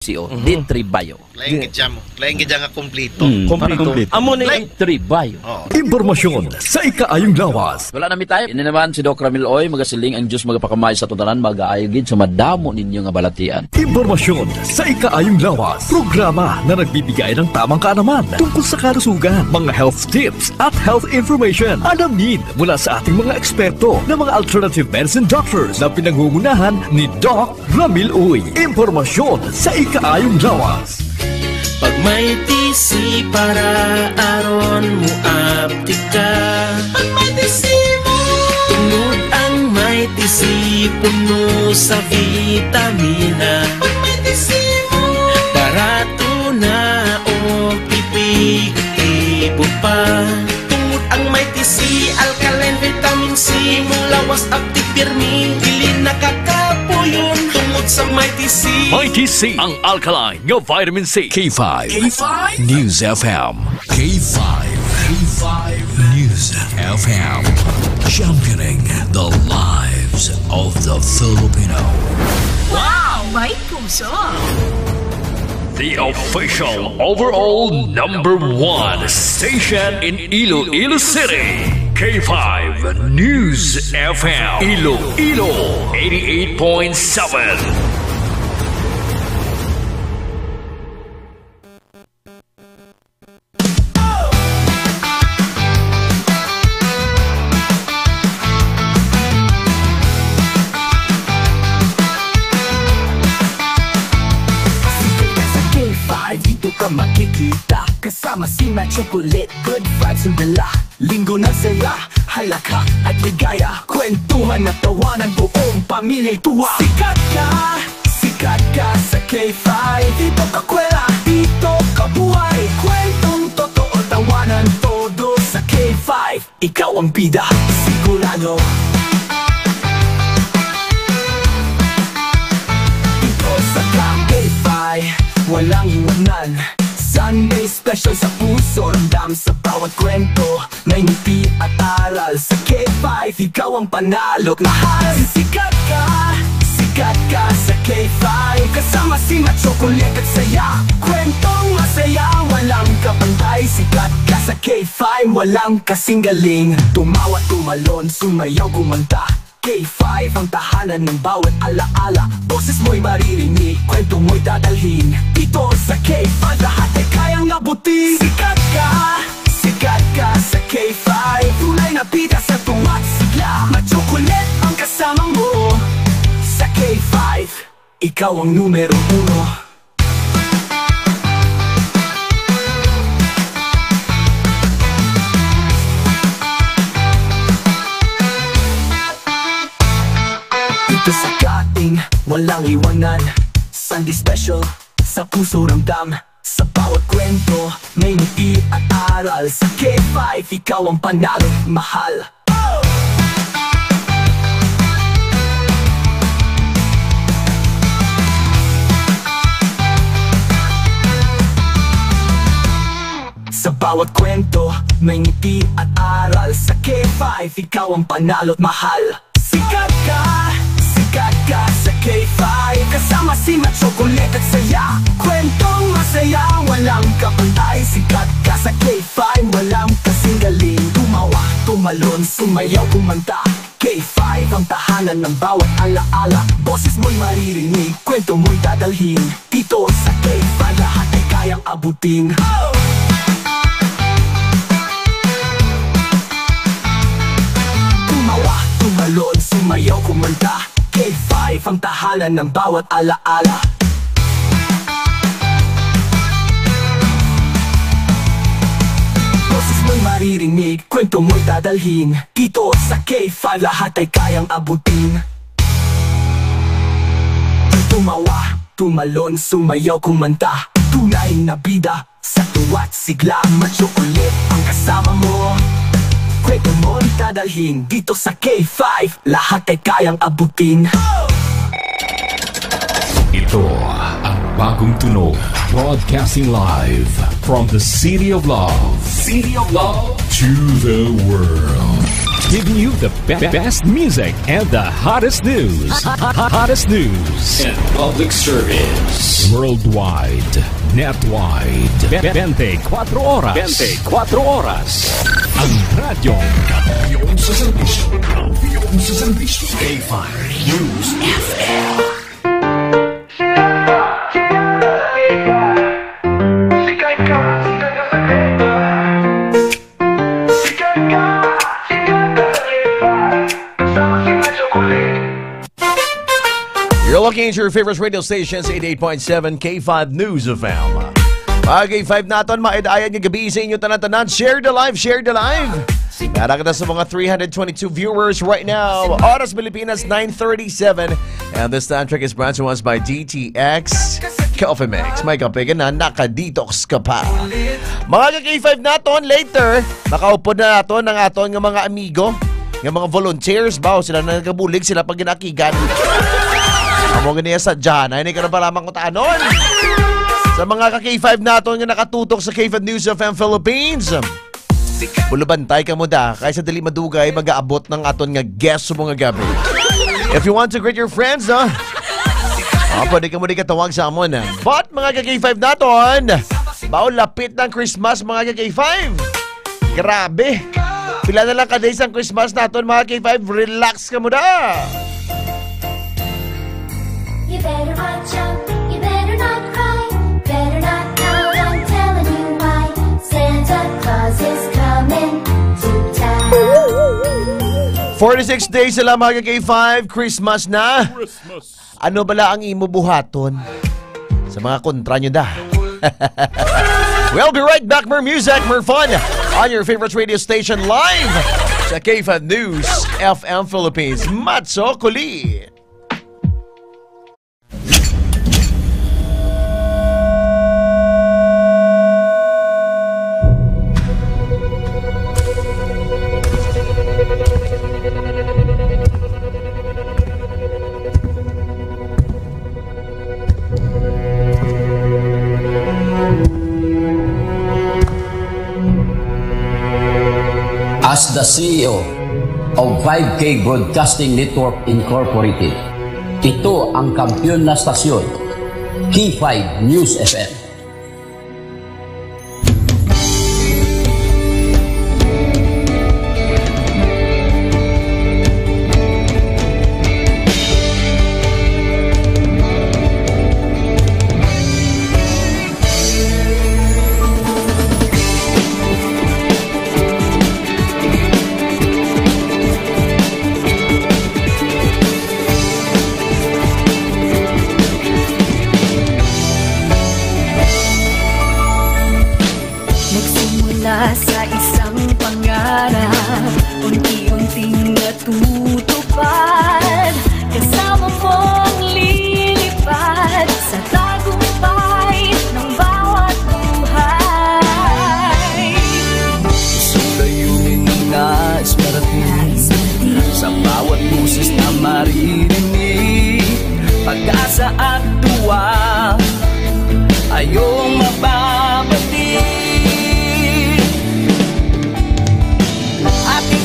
CO, di tribayo. Lain gidya mo. Lain gidya nga kumplito. Kompleto. Amo na yung tribayo. Impormasyon sa ikaayong lawas. Wala namin tayo. Ini naman si Doc Ramil Oy, magasiling ang Diyos magapakamay sa tuntanan, mag-aayogid sa madamo ninyo nga balatian. Impormasyon sa ikaayong lawas. Programa na nagbibigay ng tamang kaalaman tungkol sa kalusugan, mga health tips at health information. Alamin mula sa ating mga eksperto na mga alternative medicine doctors na pinangungunahan ni Doc Ramil Oy. Impormasyon sa ikaayong lawas. Pag may tisi para aron mo aptika. Pag may tisi mo tungod ang may tisi puno sa vitamina. Pag may tisi mo barato na o epektibo pa. Tungod ang may tisi alkaline vitamin C mulawas aptik pirmi dili nakakapuyon tungod sa may tisi. Mighty C, ang alkaline ng vitamin C. K5. News FM. K5. News FM. Championing the lives of the Filipino. Wow! May puso! The official overall #1 station in Iloilo City. K5 News FM. Iloilo 88.7. Makikita kasama si Matt Chocolate, good vibes and bala. Linggo na saya, halaka at ligaya. Kwentuhan at tawanan buong pamilya'y tuwa. Sikat ka sa K5. Dito ka kwela, dito ka buhay. Kwentong totoo, tawanan todo sa K5. Ikaw ang bida, sigurado. Dito sa K5, walang iwanan. Sunday special sa puso, ramdam sa bawat kwento. May ngiti at aral sa K5. Ikaw ang panalo't mahal. Sikat ka sa K5. Kasama si Matt Chocolate at saya. Kwentong masaya, walang kapantay. Sikat ka sa K5, walang kasing galing. Tumawa, tumalon, sumayaw, kumanta. K5 ang tahanan ng bawat alaala. Boses mo'y maririnig, kwento mo'y dadalhin. Dito sa K5, lahat ay kayang abutin. Sikat ka sa K5. Tunay na bida sa tuwat sigla. Matt Chocolate ang kasama mo. Sa K5, ikaw ang numero 1. Sa kating, walang iwanan. Sunday special, sa puso ramdam. Sa bawat kwento, may ngiti at aral. Sa K5, ikaw ang panalo, mahal. Sa bawat kwento, may ngiti at aral. Sa K5, ikaw ang panalo't mahal. Sikat ka sa K5. Kasama si Matt Chocolate at saya. Kwentong masaya, walang kapantay. Sikat ka sa K5, walang kasing galing. Tumawa, tumalon, sumayaw, kumanta. K5 ang tahanan ng bawat alaala. Boses mo'y maririnig, kwento mo'y dadalhin. Dito sa K5, lahat ay kayang abutin. Tumawa, tumalon, sumayaw, kumanta. K5 ang tahanan ng bawat alaala. Boses mo'y maririnig, kwento mo'y dadalhin. Dito sa K5, lahat ay kayang abutin. Tumawa, tumalon, sumayaw, kumanta. Tunay na bida, sa tuwa't sigla. Matt Chocolate ang kasama mo. Kwento mo'y dadalhin. Dito sa K5, lahat ay kayang abutin. Ito ang bagong tunog. Broadcasting live from the City of Love. City of Love to the world. giving you the best music and the hottest news. Hottest news and public service worldwide, netwide. 24 oras. 24 oras. Ang radyo kampiyong sa serbisyo. Kampiyong sa serbisyo. K5 News FM. You're looking at your favorite radio stations, 88.7 K5 News FM. Mga K5 natin, maidayan ng gabi sa inyo tanan-tanan. Share the live, share the live. Nara ka na sa mga 322 viewers right now. Oras Pilipinas, 9:37. And this soundtrack is brought to us by DTX Coffee Mix. May kape ka na, naka-detox ka pa. Mga K5 natin, later, nakaupo na natin ng aton ng mga amigo, ng mga volunteers. Bao, sila na nagabulig, sila pag ginakigan. Amo ganyan sa dyan, ay hindi ka na ba lamang kutanon? Sa mga ka-K5 natin nga nakatutok sa K5 News FM Philippines, bulubantay ka mo da, kaysa dali madugay mag-aabot ng aton nga guest sa mga gabi. If you want to greet your friends, pwede ka mo di katawag sa amon. But mga ka-K5 natin, bao lapit ng Christmas mga ka-K5. Grabe, pila na lang ka-days ang Christmas natin mga K5, relax ka mo da. You better watch out, you better not cry, better not pout, I'm telling you why. Santa Claus is coming to town. 46 days sila mga K5, Christmas na. Ano bala ang imo buhaton? Sa mga kontra nyo da. We'll be right back, more music, more fun on your favorite radio station live sa K5 News FM Philippines. Matso Kuli. As the CEO of 5K Broadcasting Network Incorporated, ito ang kampiyon na stasyon, K5 News FM. Sa isang pangarap, unti-unting natutupad, kasama mong lilipad sa tagumpay ng bawat buhay. Isang layunin na nais marating sa bawat busis na maririnig, pag-asa at tuwa ayong mababatid.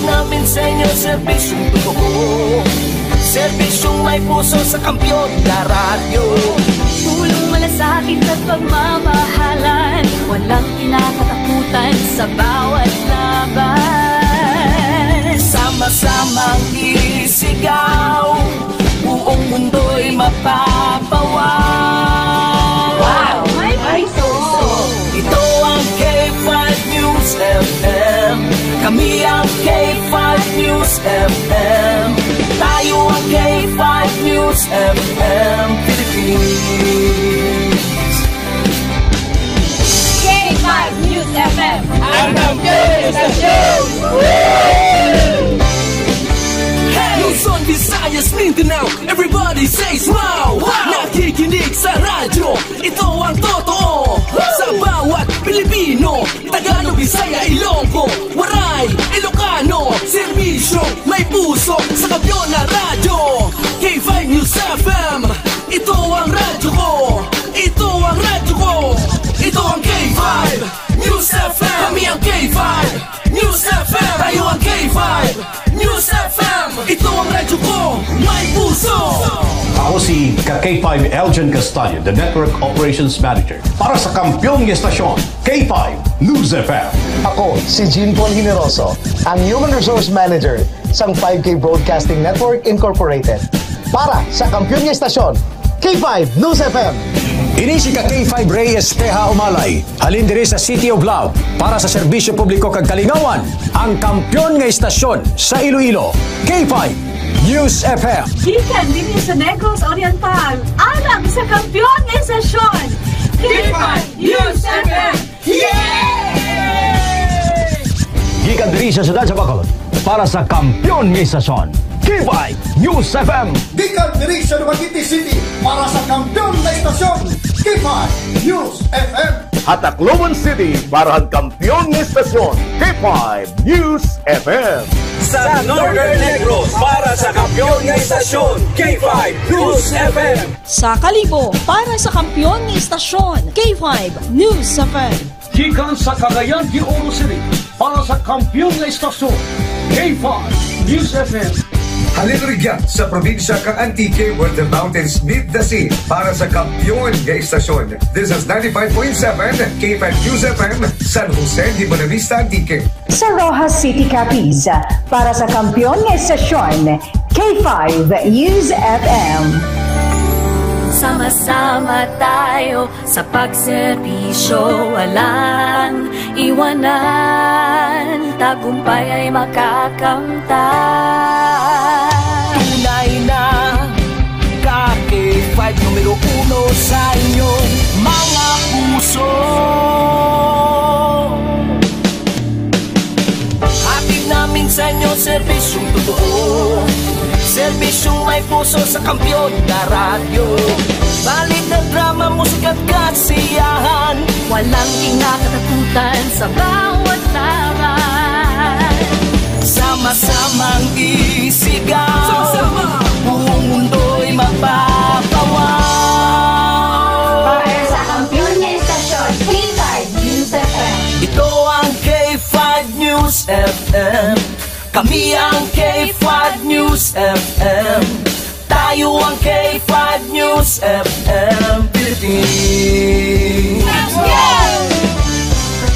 Namin sa inyo, serbisyong totoo, serbisyong may puso sa kampiyon na radyo. Tulong malasakit at pagmamahalan, walang kinakatakutan sa bawat laban. Sama-samang isigaw, buong mundo'y mapapawaw. Wow! May puso! Ito ang K5 News FM. Kami ang K5 News FM. Tayo ang K5 News FM Philippines. K5 News FM. Ang kampiyon sa show! Luzon, Visayas, Mindanao, everybody says wow! Nakikinig sa radyo, ito ang totoo. Sa bawat Pilipino, Tagalog, Bisaya, Ilonggo, Waray, Ilocano, serbisyo, may puso sa kampiyon na radyo. K5 News FM, ito ang radyo ko. Si K5 Elgin Castaño, the Network Operations Manager. Para sa kampiyon ng estasyon, K5 News FM. Ako, si Jean Paul Generoso, ang Human Resource Manager sa 5K Broadcasting Network Incorporated. Para sa kampiyon ng estasyon, K5 News FM. Ini si K5 Reyes Peha Umalay, halin diri sa City of Love para sa serbisyo publiko kag kalingawan, ang kampiyon nga istasyon sa Iloilo, K5 News FM. Gikan din sa Negros Oriental, alang sa kampiyon ng estasyon, K5 News FM. Gikan diri sa siyudad sa Bacolod para sa kampiyon nga istasyon, K5 News FM. Gikan diri sa Dumaguete City para sa kampiyon na istasyon, K5 News FM. At Tacloban City para ang kampiyon ng istasyon, K5 News FM. Sa Northern Negros para sa kampiyon ng istasyon, K5 News FM. Sa Kalibo para sa kampiyon ng istasyon, K5 News FM. Gikan sa Cagayan de Oro City para sa kampiyon ng istasyon, K5 News FM. Halin rigyan sa probinsya kang Antique where the mountains meet the sea para sa kampiyon nga istasyon. This is 95.7 K5 News FM, San Jose de Buenavista, Antique. Sa Rojas City, Capiz para sa kampiyon nga istasyon, K5 News FM. Sama-sama tayo sa pagserbisyo, walang iwanan, tagumpay ay makakamtan. Tunay na K5 numero 1 sa inyong mga puso. Hatid namin sa inyo serbisyong totoo, serbisyong may puso sa kampiyon na radyo. Balit na drama, musika at kasiyahan, walang kinakatakutan sa bawat laban. Sama-samang isigaw, sama-sama, buong mundo'y mapapawaw. Para sa kampiyon na istasyon, K5 News FM. Ito ang K5 News FM. Kami ang K5 News FM. Tayo ang K5 News FM Philippines. Let's go!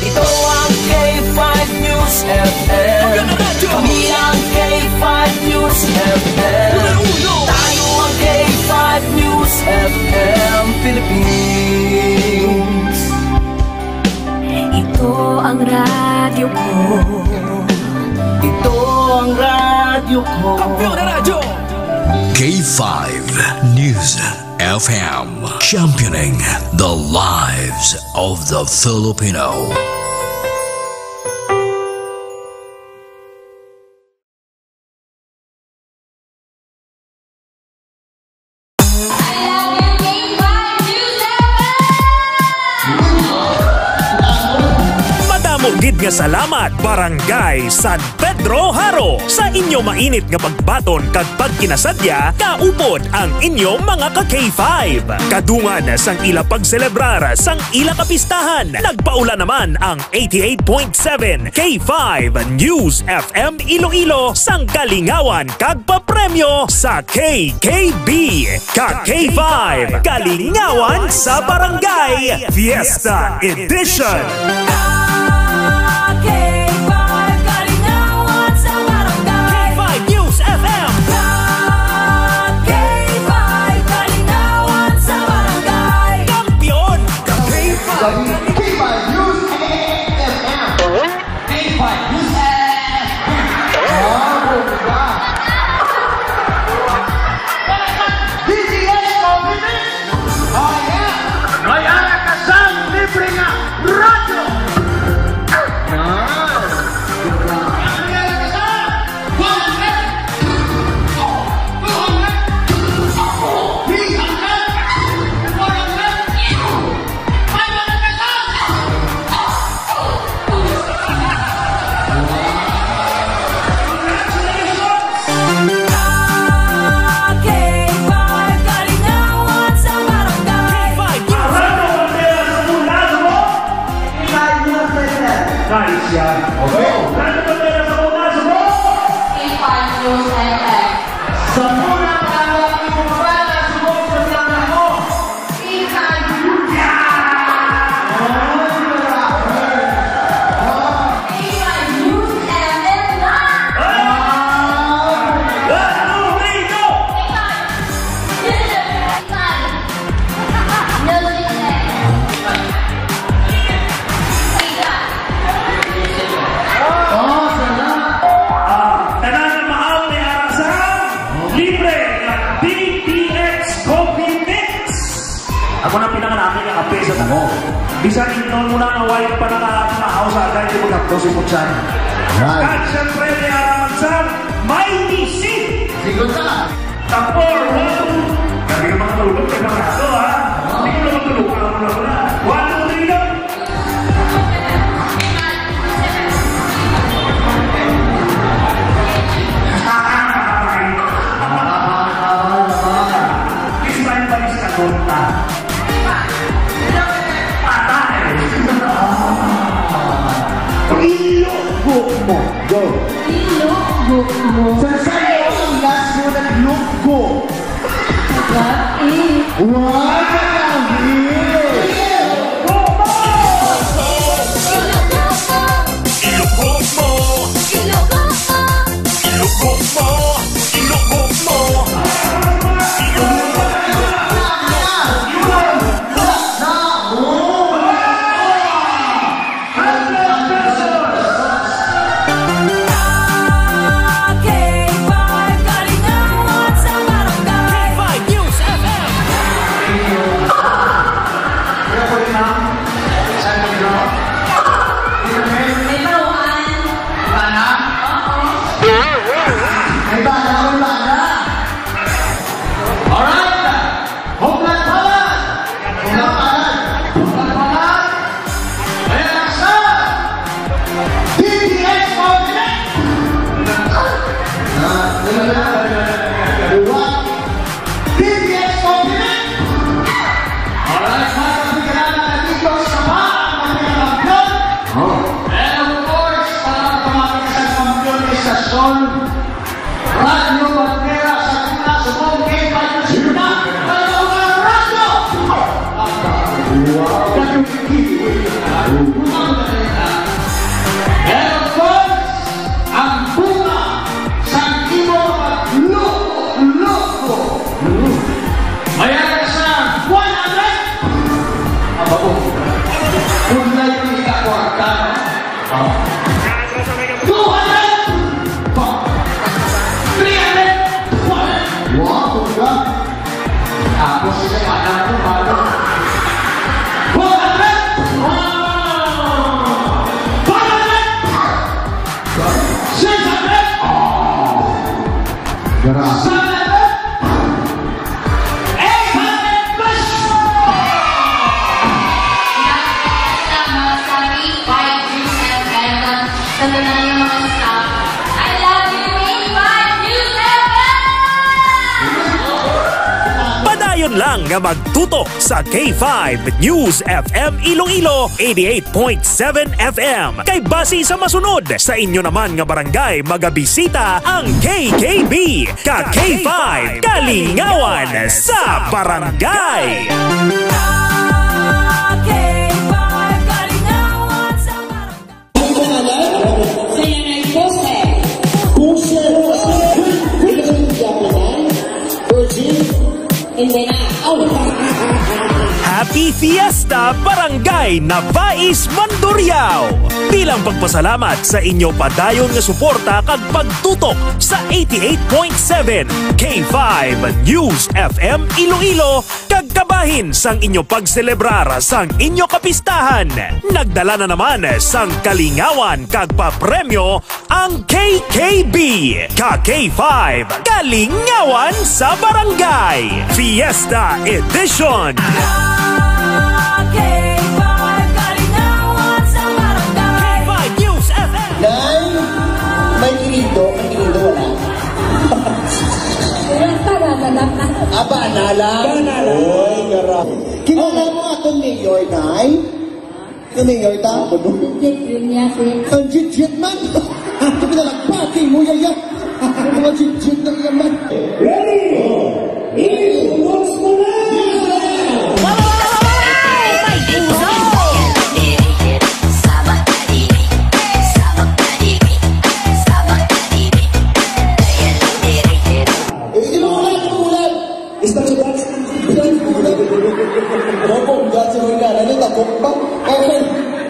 Ito ang K5 News FM. Kami ang K5 News FM. Tayo ang K5 News FM Philippines. Ito ang radyo ko. Ito ang radyo ko. Kampiyon na radyo! K5 News FM, championing the lives of the Filipino. Gid nga salamat Barangay San Pedro Haro sa inyo mainit nga pagbaton kag pagkinasadya kaupod ang inyo mga ka K5. Kadungan sang ila pagselebrar sang ila kapistahan. Nagpaula naman ang 88.7 K5 News FM Iloilo sang kalingawan kag papremyo sa KKB. Ka K5 Kalingawan sa Barangay Fiesta Edition. kape sa tanong. Bisan noon muna ang away pa nakamahaw sa agad yung magkakto si Putsan. At siyempre, may araman sa Mighty C. Sigot ka. Tapor, kami ka makatulog kay Marado, ha? Hindi ko naman tulog. One, two, three, go! Kisman pa rin sa konta. Patay! Ilugbo mo. Go. Ilugbo mo. Sa'yo ang last mo ng lugbo. What? lang nga magtutok sa K5 News FM Iloilo 88.7 FM. Kay base sa masunod sa inyo naman nga barangay magabisita ang KKB ka K5 Kalingawan sa barangay. Happy Fiesta Barangay Navais Mandurriao! Bilang pagpasalamat sa inyo padayon nga suporta kag pagtutok sa 88.7 K5 News FM Iloilo kag kabahin sang inyo pagselebrar sang inyo kapistahan. Nagdala na naman sang kalingawan kag papremyo ang KKB ka K5 Kalingawan sa Barangay Fiesta Edition. Nay, may kinido, wala. Wala pa, nalalap na. Aba, nalalap? Oy, garap. Kilala mo atong mayor, Nay? Yung mayor ta? Jit yun niya, sis. Ang jit man! Ito pinalagpati mo, yaya! Ang mga jit na naman. Ready? Iwas mo na!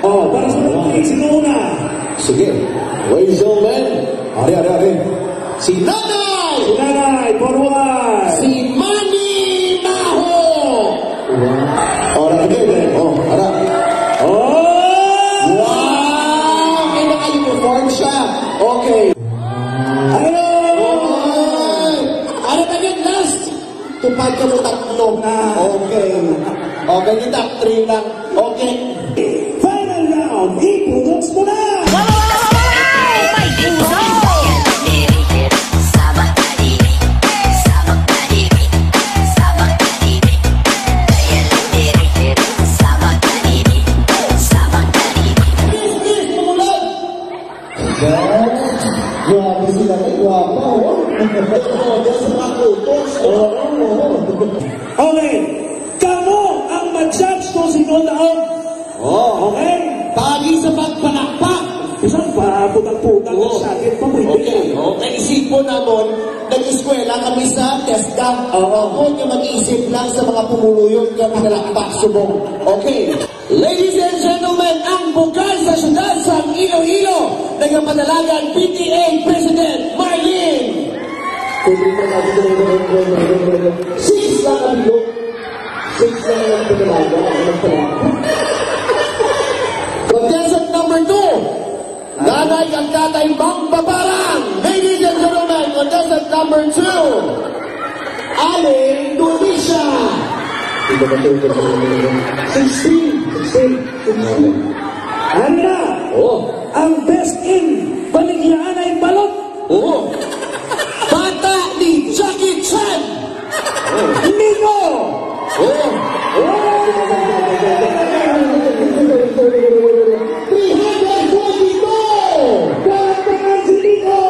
Oh, para sa mga sino una? Sige, ladies and gentlemen, ari. Si Nanay! Si Nanay, forward! Si Manny Maho! Alright, again. Bagay kita, 3 lang. Okay. Final round, i-products mo na! Grabe sila kay Guapa, oh. Sa mga kutos. Okay, kamo ang mag-judge kung sino daon. Okay? Pagi sa pagpanakpak. Isang putang-putang ng sakit pa mo. Okay, isipon naman, nag-eskwela kami sa TESDA. Huwag niyo mag-isip lang sa mga pumuluyong kami nalakpak subong. Okay. Ladies and gentlemen, ang bukal sa syudad sa Iloilo, nagpapadalagan PTA President Marlene. 6 lang ang ilo. 6 lang ang padalaga. Contestant number 2, Nanay ang Tatay Mang Babarang. Ladies and gentlemen, contestant number 2, Aling Durisha. 16. Ano na? Ang best in Baligyan ay balot. Bata ni Jackie Chan. Nino. 342. Bata Angelino.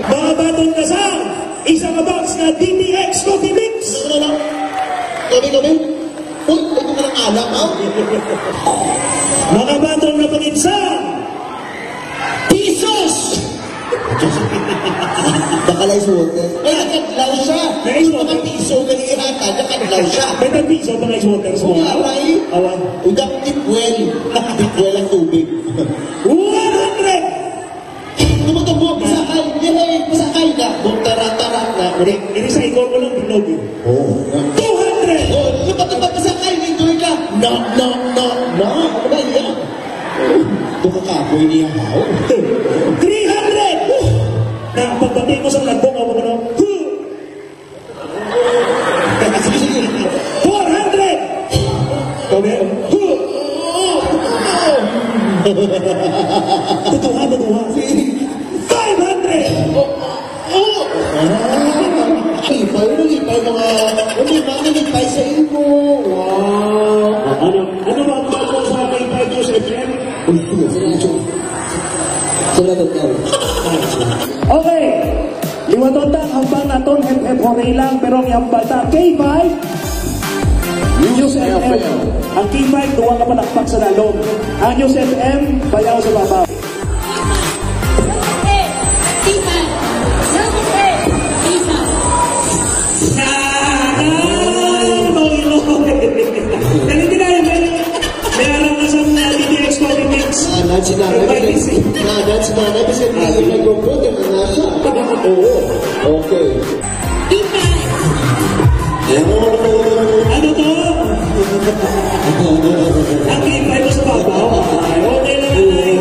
Mga batong kasang, isang box na DTX Coffee Mix. Gabi. Uy, ito ka ng alam, ha? Mga batong napanginsang, Pisos! Bakalay sa water. Ay, nakadlaw siya. May mga piso ganihata, nakadlaw siya. May piso ba kayo sa water? Aray, udap tipwell. Tipwell ang tubig. 100! Tumutubog, pasakay. Pasakay na. Tara-tara na. Ini sa ikon mo lang binog. 200! Lumatubag pasakay, enjoy ka. No. Ano ba yan? Dumakapoy niya how? 300! Na pagpatay mo sa lagbong ako mo 400! Kami? Tutuha. 500! Lipay mga... Lipay sa imo. Wow! Ano ba ang bago sa K5 News FM? Okay. Liwatotang hambang naton FM Horay lang pero ang bata K5 News FM. Ang K5 duwang ka palakpak sa lalong. Ang News FM bayaw sa babaw. That's nanay kasi hindi nag-go-go yan na siya. Okay. Ano to? Ang K5 mo sa babaw. Okay lang ay.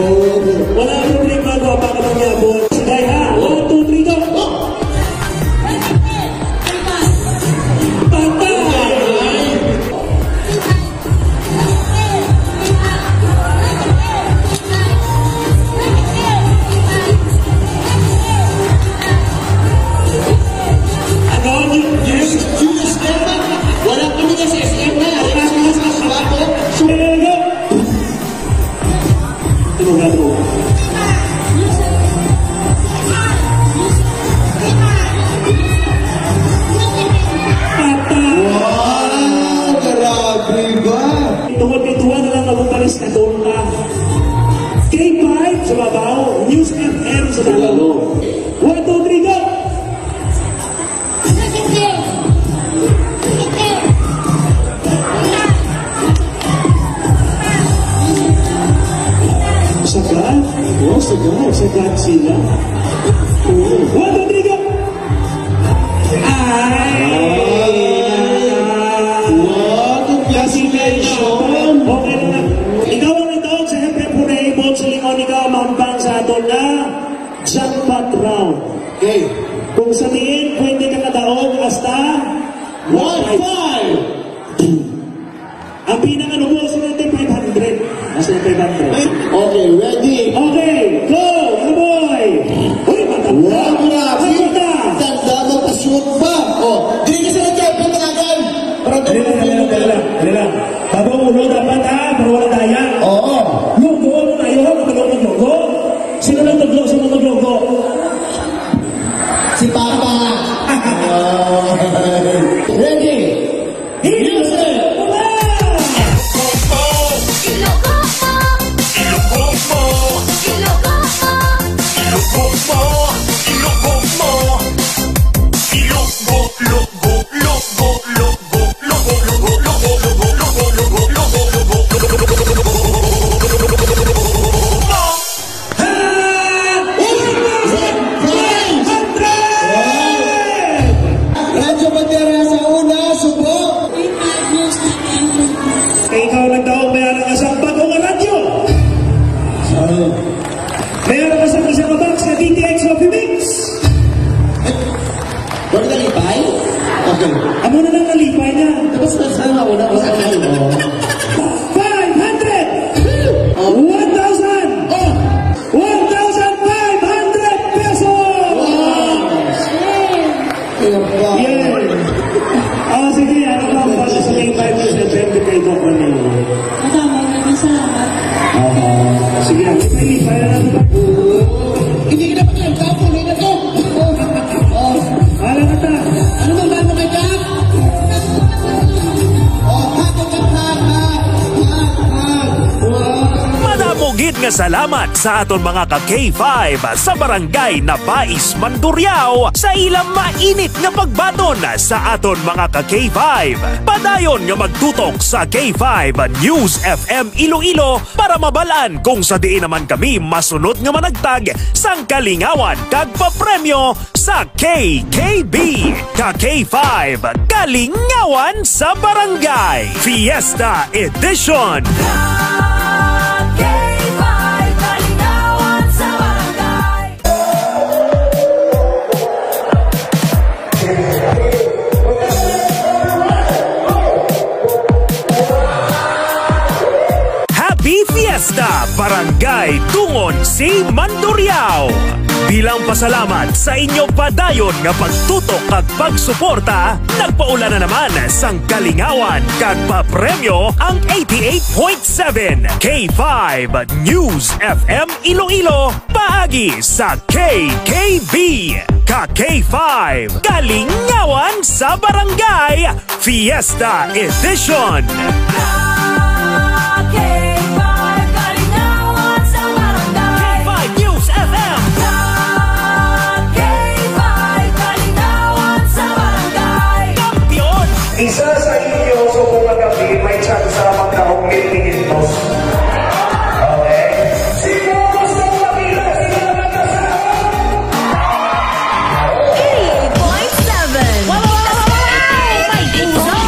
Wala problema ko pa ka magyabon. Sige ha. 1, 2, 3, go. K5 sa babaw, News FM sa dalaw. 1, 2, 3, go! Sagad? Oh, sagad sila. 1, 2, 3, go! Congratulations! Okay na. Ikaw ang itaog sa FM Horay Bot sa lingon ikaw mambang sa aton na jackpot round. Okay. Kung sabihin, pwede ka kadaog hasta 1-5! Ang pinaka lubos natin 500. Nasa 500. Okay, ready? Okay, go! Ano boy? Uy, matanda! Matanda! Tanda mo, pasyon pa! Oh, hindi ka sa nag-champion talagan! Dali lang. Babang ulo dapat ha, pero wala daya. Oo. Logo, ano na yun? Matulog ng logo? Sino maglogo? Si Papa! Ready? Music! Ikaw lang daw mayroon ka sa bagong radyo. Mayroon ka sa isang box na DTX Coffee Mix. Ba't nalipay? Okay. Amo na lang nalipay na. Tapos nasaan ako na? 500! 1,000! 1,500 pesos! Wow! Yeah! Sige, ano ba ang pala sa K5 News FM kay Doc Manilo? Maraming salamat. Sige, lipay na lang ba? Hindi ka dapat yung kapo, hindi na to! Alam ka ta! Ano ba ba kay Jack? Madamugid nga salamat sa aton mga ka-K5 sa barangay na Bais Mandurriao sa ilang mainit nga pagbaton sa aton mga ka-K5. Padayon nga magtutok sa K5 News FM Iloilo para mabalaan kung sa diin naman kami masunod nga managtag sang kalingawan kag papremyo sa KKB. Ka-K5 Kalingawan sa Barangay Fiesta Edition. Happy Fiesta Barangay Tungon si Mandurriao. Bilang pasalamat sa inyo padayon nga pagtutok at pagsuporta, nagpaula na naman sang kalingawan kag papremyo ang 88.7 K5 News FM Iloilo paagi sa KKB. Ka-K5 Kalingawan sa Barangay Fiesta Edition. Isa sa inyo sa buong gabi may chance sa magkaroon ng 1,500. Okay? Sino gusto makita? Sino nagkasama? 88.7 May puso!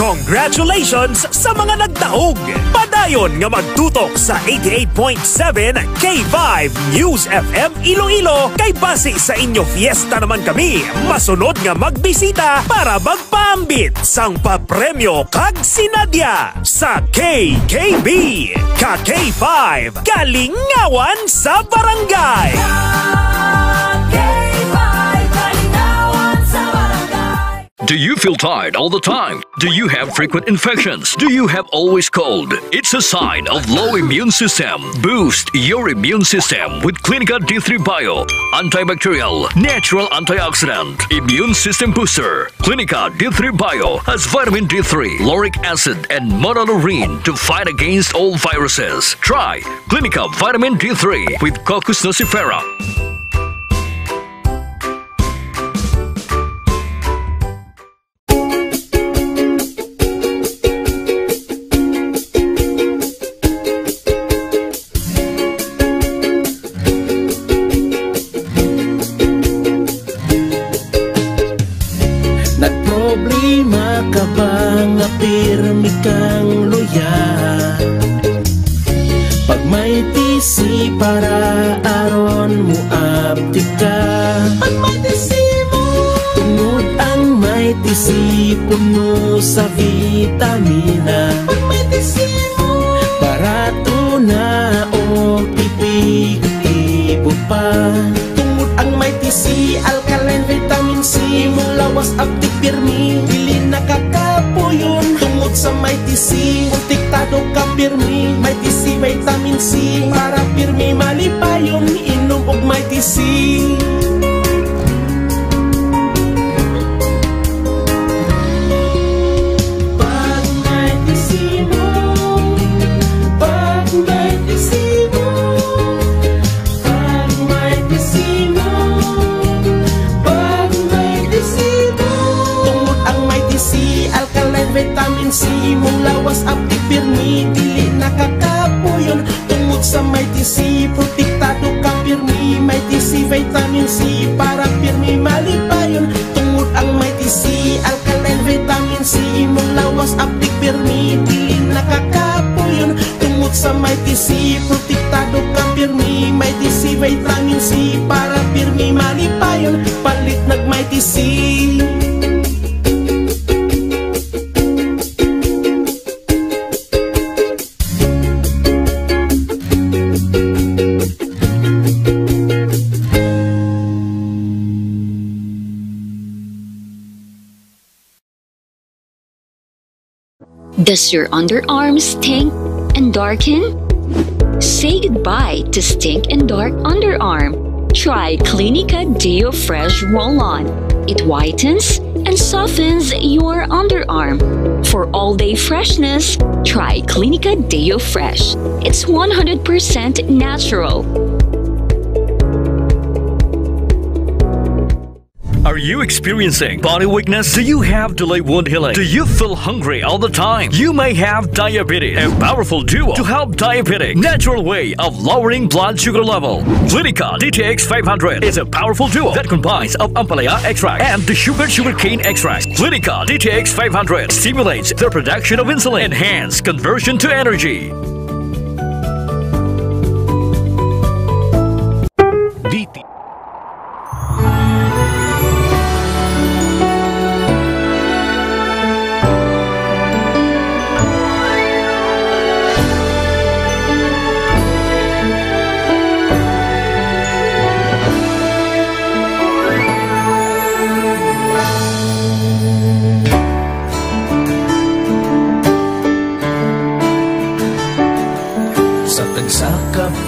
Congratulations sa mga nagtaog! Padayon nga magtutok sa 88.7 K5 News FM Iloilo kay base sa inyo fiesta naman kami. Masunod nga magbisita para magpaambit sang papremyo kag sinadya sa KKB. Ka-K5, kalingawan sa barangay! Do you feel tired all the time? Do you have frequent infections? Do you have always cold? It's a sign of low immune system. Boost your immune system with Clinica D3 Bio. Antibacterial, natural antioxidant, immune system booster. Clinica D3 Bio has vitamin D3, lauric acid, and monolurine to fight against all viruses. Try Clinica Vitamin D3 with Coccus nocifera. Nagproblema ka ba nga pirmi kang luya? Pag may tisi para aron mo abdi ka. Pag may tisi mo, tungod ang may tisi puno sa vitamina. Pag may tisi mo, barato na o ipig-ibo pa. Tungod ang may tisi, alkaline vitamin C, mulawas abdi pirmi, dili nakakapuyon. Tungod sa may tisi, kontiktado ka pirmi. May tisi, vitamin C, para pirmi malipayon. Inom og may tisi. Pag may tisi mo, pag may tisi mo, pag may tisi mo, pag may tisi mo. Tungod ang may tisi, alkaline vitamin C, mong lawas abdi pirmi, dili nakakapuyon. TC, protektado ka pirmi. May TC, vitamin C, para pirmi malipayon. Tungod ang may TC, alkaline vitamin C, imong lawas aptik pirmi, di nakakapuyon. Tungod sa may TC, protektado ka pirmi. May TC, vitamin C, para pirmi malipayon. Palit nag may TC. Does your underarm stink and darken? Say goodbye to stink and dark underarm. Try Clinica Deo Fresh Roll-On. It whitens and softens your underarm. For all-day freshness, try Clinica Deo Fresh. It's 100% natural. Are you experiencing body weakness? Do you have delayed wound healing? Do you feel hungry all the time? You may have diabetes. A powerful duo to help diabetic. Natural way of lowering blood sugar level. Clinica DTX 500 is a powerful duo that combines of Ampalaya extract and the sugarcane extract. Clinica DTX 500 stimulates the production of insulin, enhance conversion to energy. DT.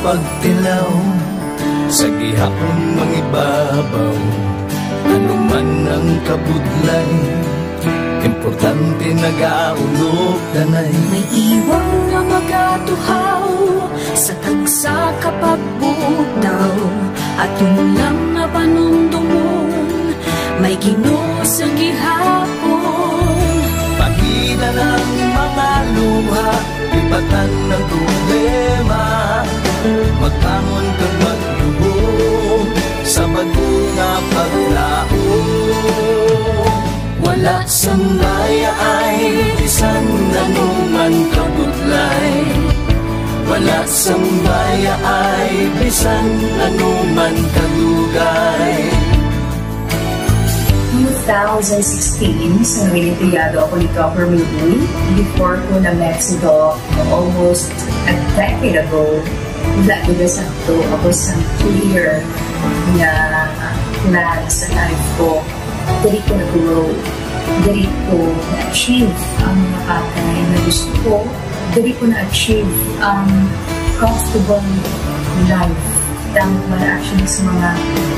Pagtilaw sa gihapon mangibabaw, ano man ang kabudlay, importante nagaulog danay. May iwang nga magatuhaw sa tagsa kapagbutaw, at yung lang nga panumdumon, may Ginoo sa gihapon. Pahina ng mga luha, ibatan ng problema, magkamon kag magluhog sa bagong nga paglaong. Wala sang daya ay bisan anuman kabudlay. Wala sang daya ay bisan anuman kadugay. 2016, sa Olimpiado ako nito for me. Before ko na Mexico, almost a decade ago, dahil sa ito, ako sa clear na plan sa life ko. Dali ko na-grow. Dali ko na-achieve ang mga patay na gusto ko. Dali ko na-achieve ang comfortable life. Dahil ko na actually sa mga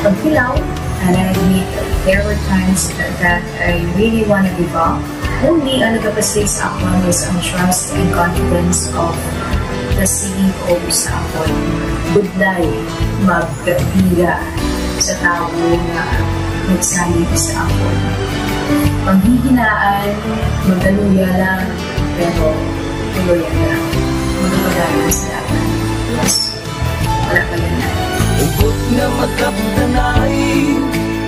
pagkilaw. And I admit there were times that I really want to give up. Only ang nagpapasay sa ako is ang trust and confidence of the CEO sa ako. Budlay, magkabira sa tao na nagsanib sa ako. Panghihinaan, magdaluya lang, pero tuloy na lang. Magpagaya sa laban. Yes, wala pa yan na. Ugot nga magkapdanay,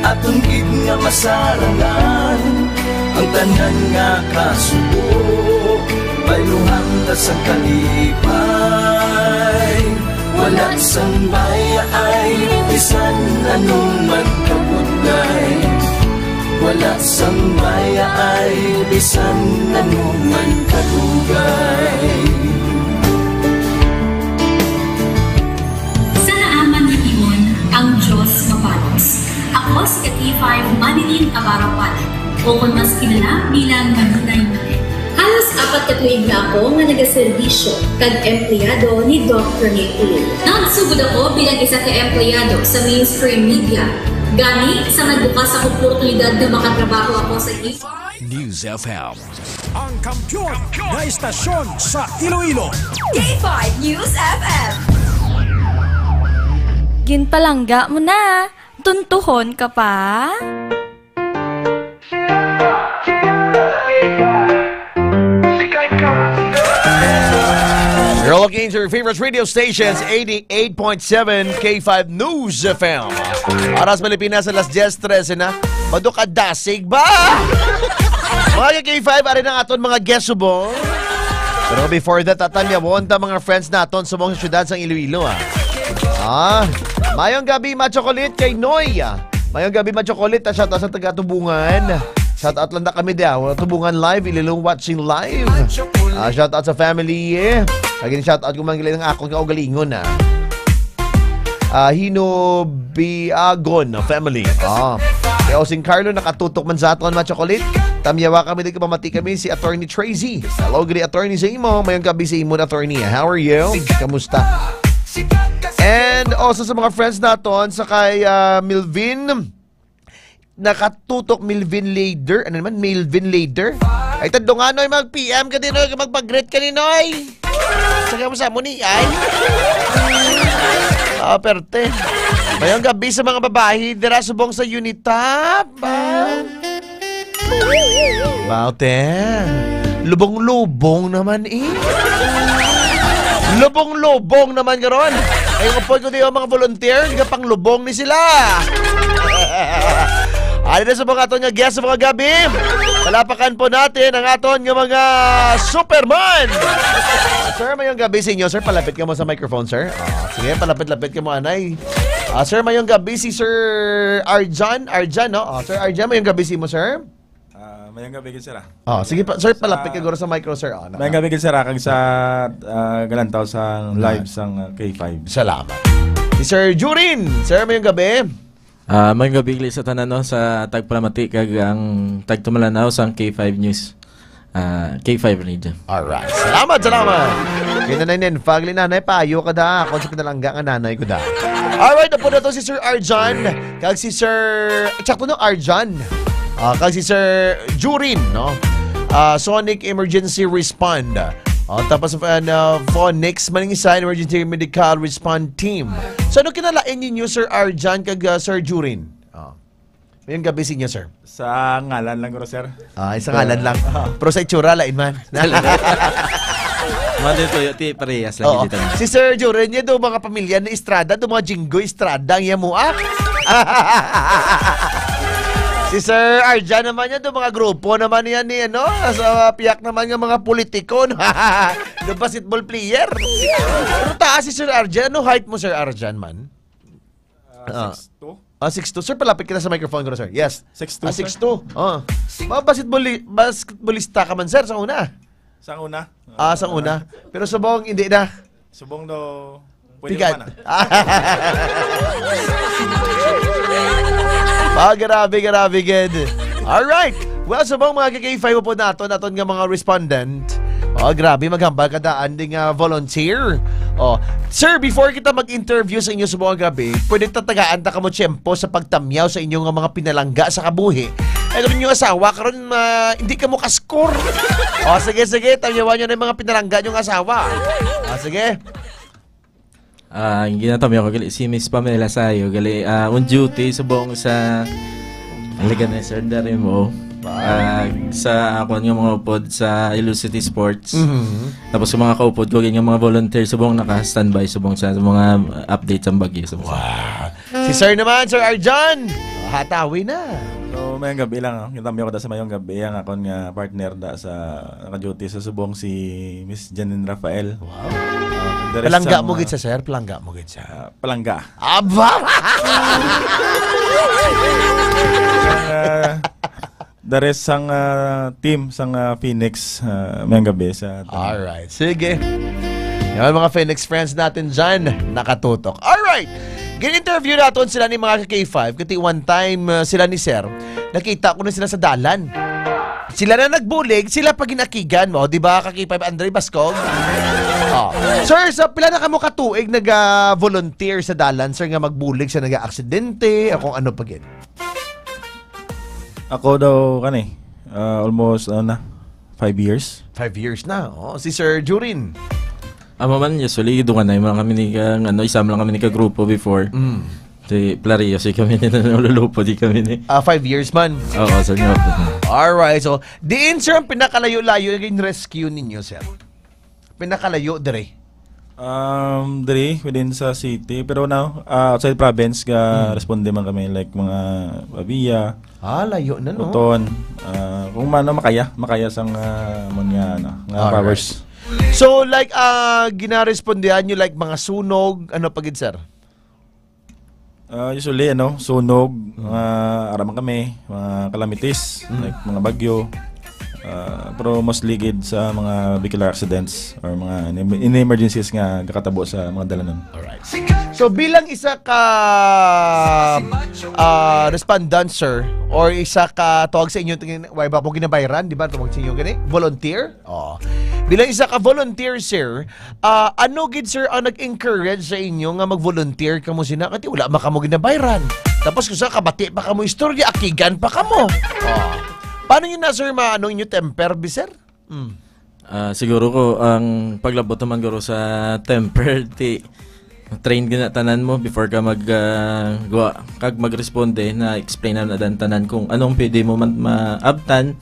atong gid nga masarangan, ang tanan nga kasubo, bayluhan na sa kalipay. Wala sang baya ay bisan anuman kabudlay. Wala sang baya ay bisan anuman kadugay. Ang Diyos mapalos. Ako si K5 Manilin Abarapan, o kung mas kilala bilang Manunay Manil. Halos 4 ka tuig na ako nga nagaserbisyo kag empleyado ni Dr. Nick. Nagsugod ako bilang isa ka empleyado sa mainstream media. Gani sa nagbukas ako oportunidad na makatrabaho ako sa News FM. Ang kampiyon na istasyon sa Iloilo. K5 News FM. Ginpalangga mo na. Tuntuhon ka pa? You're locating to your favorite radio stations, 88.7 K5 News FM. Aras Pilipinas, alas 10:13 na. Madok adasig ba? Mga K5, ari na aton mga guest subong. Pero before that, tatanyawon ta mga friends naton sa mga syudad sa Iloilo. Mayong gabi, ma-chocolate kay Noy. Mayong gabi, ma-chocolate. Shoutout sa taga-Tubungan. Shoutout lang na kami daw. Tubungan live, Ililong watching live. Shoutout sa family. Laging shoutout kung mga ng akong kaugalingon. Hinobiagon family. Kaya Osing Carlo, nakatutok man sa aton, ma-chocolate. Tamyawa kami, din kapamati kami si Attorney Tracy. Hello, good Attorney sa imo. Mayong gabi sa imo, Attorney. How are you? Kamusta? And also sa mga friends naton, sa kay Milvin, nakatutok Milvin Lader. Ano naman? Milvin Lader. Ay, tando nga, Noy, mag-PM ka din, Noy. Magpag-greet ka ni Noy. Saka mo sa mo ni, ay. Perte. Mayong gabi sa mga babae, dira subong sa Unitap. Baute. Lubong-lubong naman, Lubong-lubong naman karon. Ay, kapag ko diyo mga volunteer, hindi ka pang lubong ni sila. Ano na sa mga aton nga guest sa mga gabi? Palapakan po natin ang aton nga mga Superman. Sir, mayong gabi sa inyo. Sir, palapit ka mo sa microphone, sir. Sige, palapit-lapit ka mo, anay. Sir, mayong gabi si Sir Arjan. Arjan, no? Sir Arjan, mayong gabi si mo, sir? Mayang gabi sir. Sige pa, sir, palapit ka guro sa micro, sir. Mayang gabi sir, kang sa galantaw sa live sang K5. Salamat. Si Sir Jurin. Sir, mayong gabi. Mayang gabi sa tanan, no, sa Tagpalamati kag ang Tagtumalanaw sa K5 News. K5 Radio. Alright. Salamat. Kinanainin, fagli nanay, payo ka da. Kung sa pinalangga nga nanay ko da. Alright, napo na to si Sir Arjan. Kag si Sir... Tsakto no, Arjan. Kag si Sir Jurin, no? Sonic Emergency Respond. Tapos Phonics, maning isa, Emergency Medical Respond Team. So, ano kinalain ninyo, Sir Arjan, kag Sir Jurin? Mayong gabi sa inyo, sir. Sa ngalan lang, sir. Sa ngalan lang. Pero sa itsura, lain man. Parehas lang dito. Si Sir Jurin, niya doon mga pamilya na Estrada, doon mga Jinggo Estrada, ang yamuak. Si Sir Arjan naman yan, doon mga grupo naman yan ni, sa piyak naman yung mga politiko, doon basketball player. Pero taas si Sir Arjan, ano height mo, Sir Arjan, man? 6'2". 6'2". Sir, palapit ka na sa microphone ko, sir. Yes. 6'2". 6'2". Mga basketballista ka man, sir, sa una. Sa una? Sa una. Pero subong, hindi na. Subong do... Pigat. Grabe, good. Alright. Well, subong mga K5 po naton nga mga respondent. Grabe, maghambal ka daan ding volunteer. Sir, before kita mag-interview sa inyo sa mga gabi, pwede tatagaan ta kamo tiyempo sa pagtamyaw sa inyong mga pinalangga sa kabuhi. Karon yung asawa, karon hindi ka mo ka-score. Sige, tamyawan nyo na yung mga pinalangga yung asawa. Sige. Ginatamyaw ko gali si Miss Pamela Sayo gali on duty subong sa aligan na sir dari mo. Sa ako nga mga upod sa Ilocity Sports. Tapos sa mga kaupod ko yung mga volunteer subong naka-standby subong sa mga updates ang bagyo. Wow. Si Sir naman, Sir Arjan. Hatawi na. So mayang gabi lang, kitami ako da sa mayong gabi ang akon nga partner da sa naka-duty sa subong si Miss Janine Rafael. Wow. Palangga mo gid sa sir, palangga mo gid sa. Palangga. Aba. The rest sang team sang Phoenix mayang gabi sa. Alright, sige. Yan mga Phoenix friends natin dyan, nakatutok. Alright. Gin-interview natin sila ni mga K5 kasi one time sila ni Sir, nakita ko na sila sa dalan. Sila na nagbulig, sila pag ginakigan mo, di ba, K5 Andre Bascog? Sir, sa pila na kamo katuig nag-volunteer sa dalan, sir, nga magbulig sa nag-aksidente, o kung ano pagin? Ako daw, almost, 5 years. 5 years na, si Sir Jurin. Man, usually, doon na yung mga kami isama lang kami ni ka-grupo before. Si Plario, si kami nalulupo, di kami ni. 5 years man. Oo, sir. Alright, so, diin sir ang pinakalayo-layo yung rescue ninyo, sir? Pinakalayo, dire? Diri within sa city pero now outside province ka responde man kami like mga Pavia. Layo na no. Uton. Kung mano makaya sang mga nga powers. So like ginarespondehan nyo like mga sunog, ano pagid sir? Usually sunog, mga araman kami, mga calamities, like mga bagyo. Pero mostly gid sa mga vehicular accidents or mga in emergencies nga kakatabo sa mga dalanan. Alright. So bilang isa ka respondent sir or isa ka tawag sa inyo way ba po ginabayran, di ba? Tawag sa inyo gani? Volunteer? Bilang isa ka volunteer sir, ano gid sir ang nag-encourage sa inyo nga mag-volunteer kamo sina kasi wala man kamo ginabayran. Tapos kung sa kabati pa kamo istorya, akigan pa kamo. Paano yun na sir maano inyo temper sir? Siguro ko ang paglabot naman guro sa temper train gina tanan mo before ka magresponde na explain na tanan kung anong pwede mo maabtan,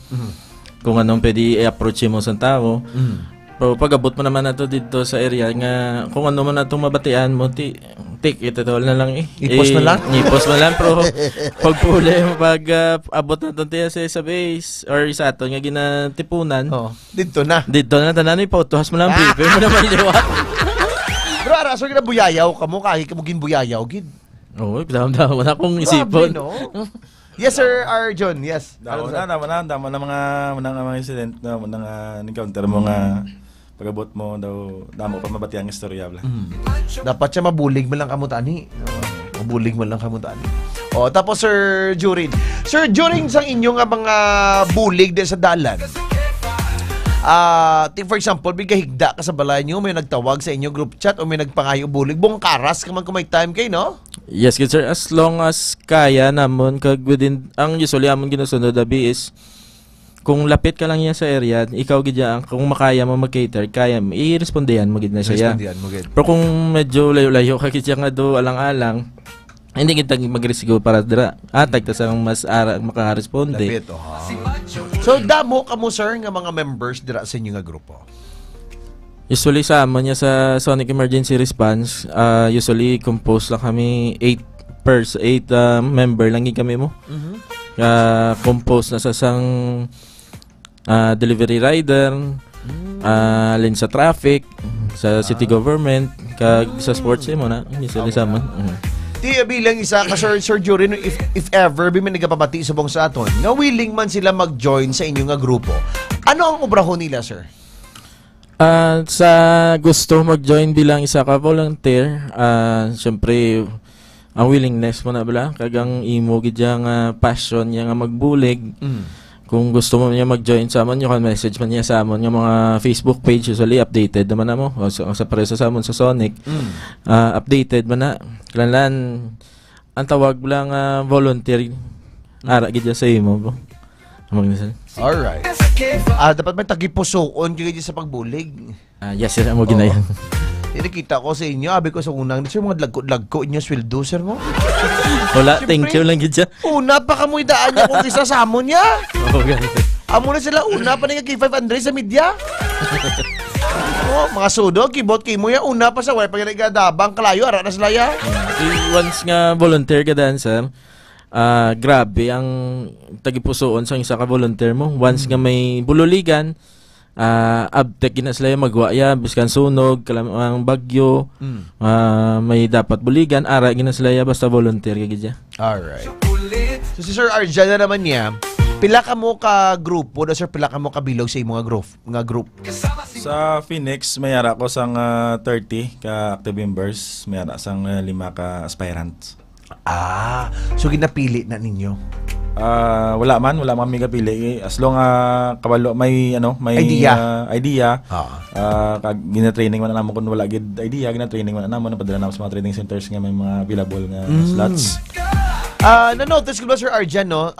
kung anong pwede i-approach mo sa tao. Pero pag-abot mo naman nato dito sa area nga kung ano man natong mabatian mo take it all na lang ipos na lang? Ipos na lang pero pagpuli mo abot na tayo sa base or sa ato nga ginatipunan. Dito na tanan ipautuhas mo lang paper mo naman liwat. Bro, araso gina buyayaw kamo kahit kamo ginbuyayaw gid. Oo, dam-dam na akong isipon. Yes sir, Arjon. Yes. Damo na mga incident na encounter mo nga pagabot mo daw damo pa mabati ang istorya bla. Dapat siya mabulig mo lang kamo tani. Mabulig mo lang kamo tani. Tapos Sir Jurin. Sir, during sa inyo nga mga bulig din sa dalan. For example, bigahigda ka sa balay nyo, may nagtawag sa inyo group chat o may nagpangayo bulig, buong karas ka man kung may time kayo, no? Yes, good sir. As long as kaya namon, within, ang usually amon ginasunod abi is, kung lapit ka lang yan sa area, ikaw gidya, kung makaya mo mag-cater, kaya i-respondihan mo gid na siya. Pero kung medyo layo-layo ka gidya nga do alang-alang, hindi kita mag-resigo para dira. Tagta sa mas makaresponde. So, damo ka mo, sir, nga mga members dira sa inyo nga grupo? Usually sa amon niya sa Sonic Emergency Response, usually composed lang kami 8 member lang kami mo. Composed na sa sang delivery rider, alin sa traffic, sa city government, kag sa sports mo na, usually sa amon. Bilang isa ka Sir Jurin, if ever may nagapabati sa buong sa aton, na willing man sila mag-join sa inyong nga grupo, ano ang obrahon nila, sir? Sa gusto mag-join bilang isa ka volunteer, syempre ang willingness mo na bala kagang imo gid nga passion niya nga magbulig. Kung gusto mo niya mag-join sa amon, you can message man niya sa amon yung mga Facebook page, usually updated naman na mo sa pareho sa amon sa Sonic. Updated man na kailangan ang tawag lang volunteer ara gid sa imo bro. Alright. Dapat may tagipusoon kayo sa pagbulig. Yes sir, amo ginayan. Nakita ko sa inyo, abi ko sa unang, sir, mga lagko inyo sweldo, sir mo. Wala, thank you lang gid siya. Una pa kamoy daan niya kung isa sa amon niya. Ganun. Amo na sila, una pa na yung K500 sa media. Mga sudo, kibot kimo ya, una pa sa way, pag nagadabang kalayo, ara na sila ya. Once nga volunteer ka dan, sir, grabe ang tagipusoon sa isa ka volunteer mo. Once nga may bululigan, abtek gina sila magwaya biskan sunog kalamang bagyo, may dapat buligan ara gina sila basta volunteer ka gidya. Alright. So si Sir Arjan na naman niya, pila ka mo ka grupo da sir, pila ka mo ka bilog sa imong group? Sa Phoenix mayara ko sang 30 ka active members, mayara sang 5 ka aspirants. So ginapili na ninyo? Wala man may kapili as long kabalo may idea kag gina-training man namo kun wala gid idea gina-training man namo napadala namo sa mga training centers nga may mga available nga slots. Na-notice ko ba Sir Arjan no,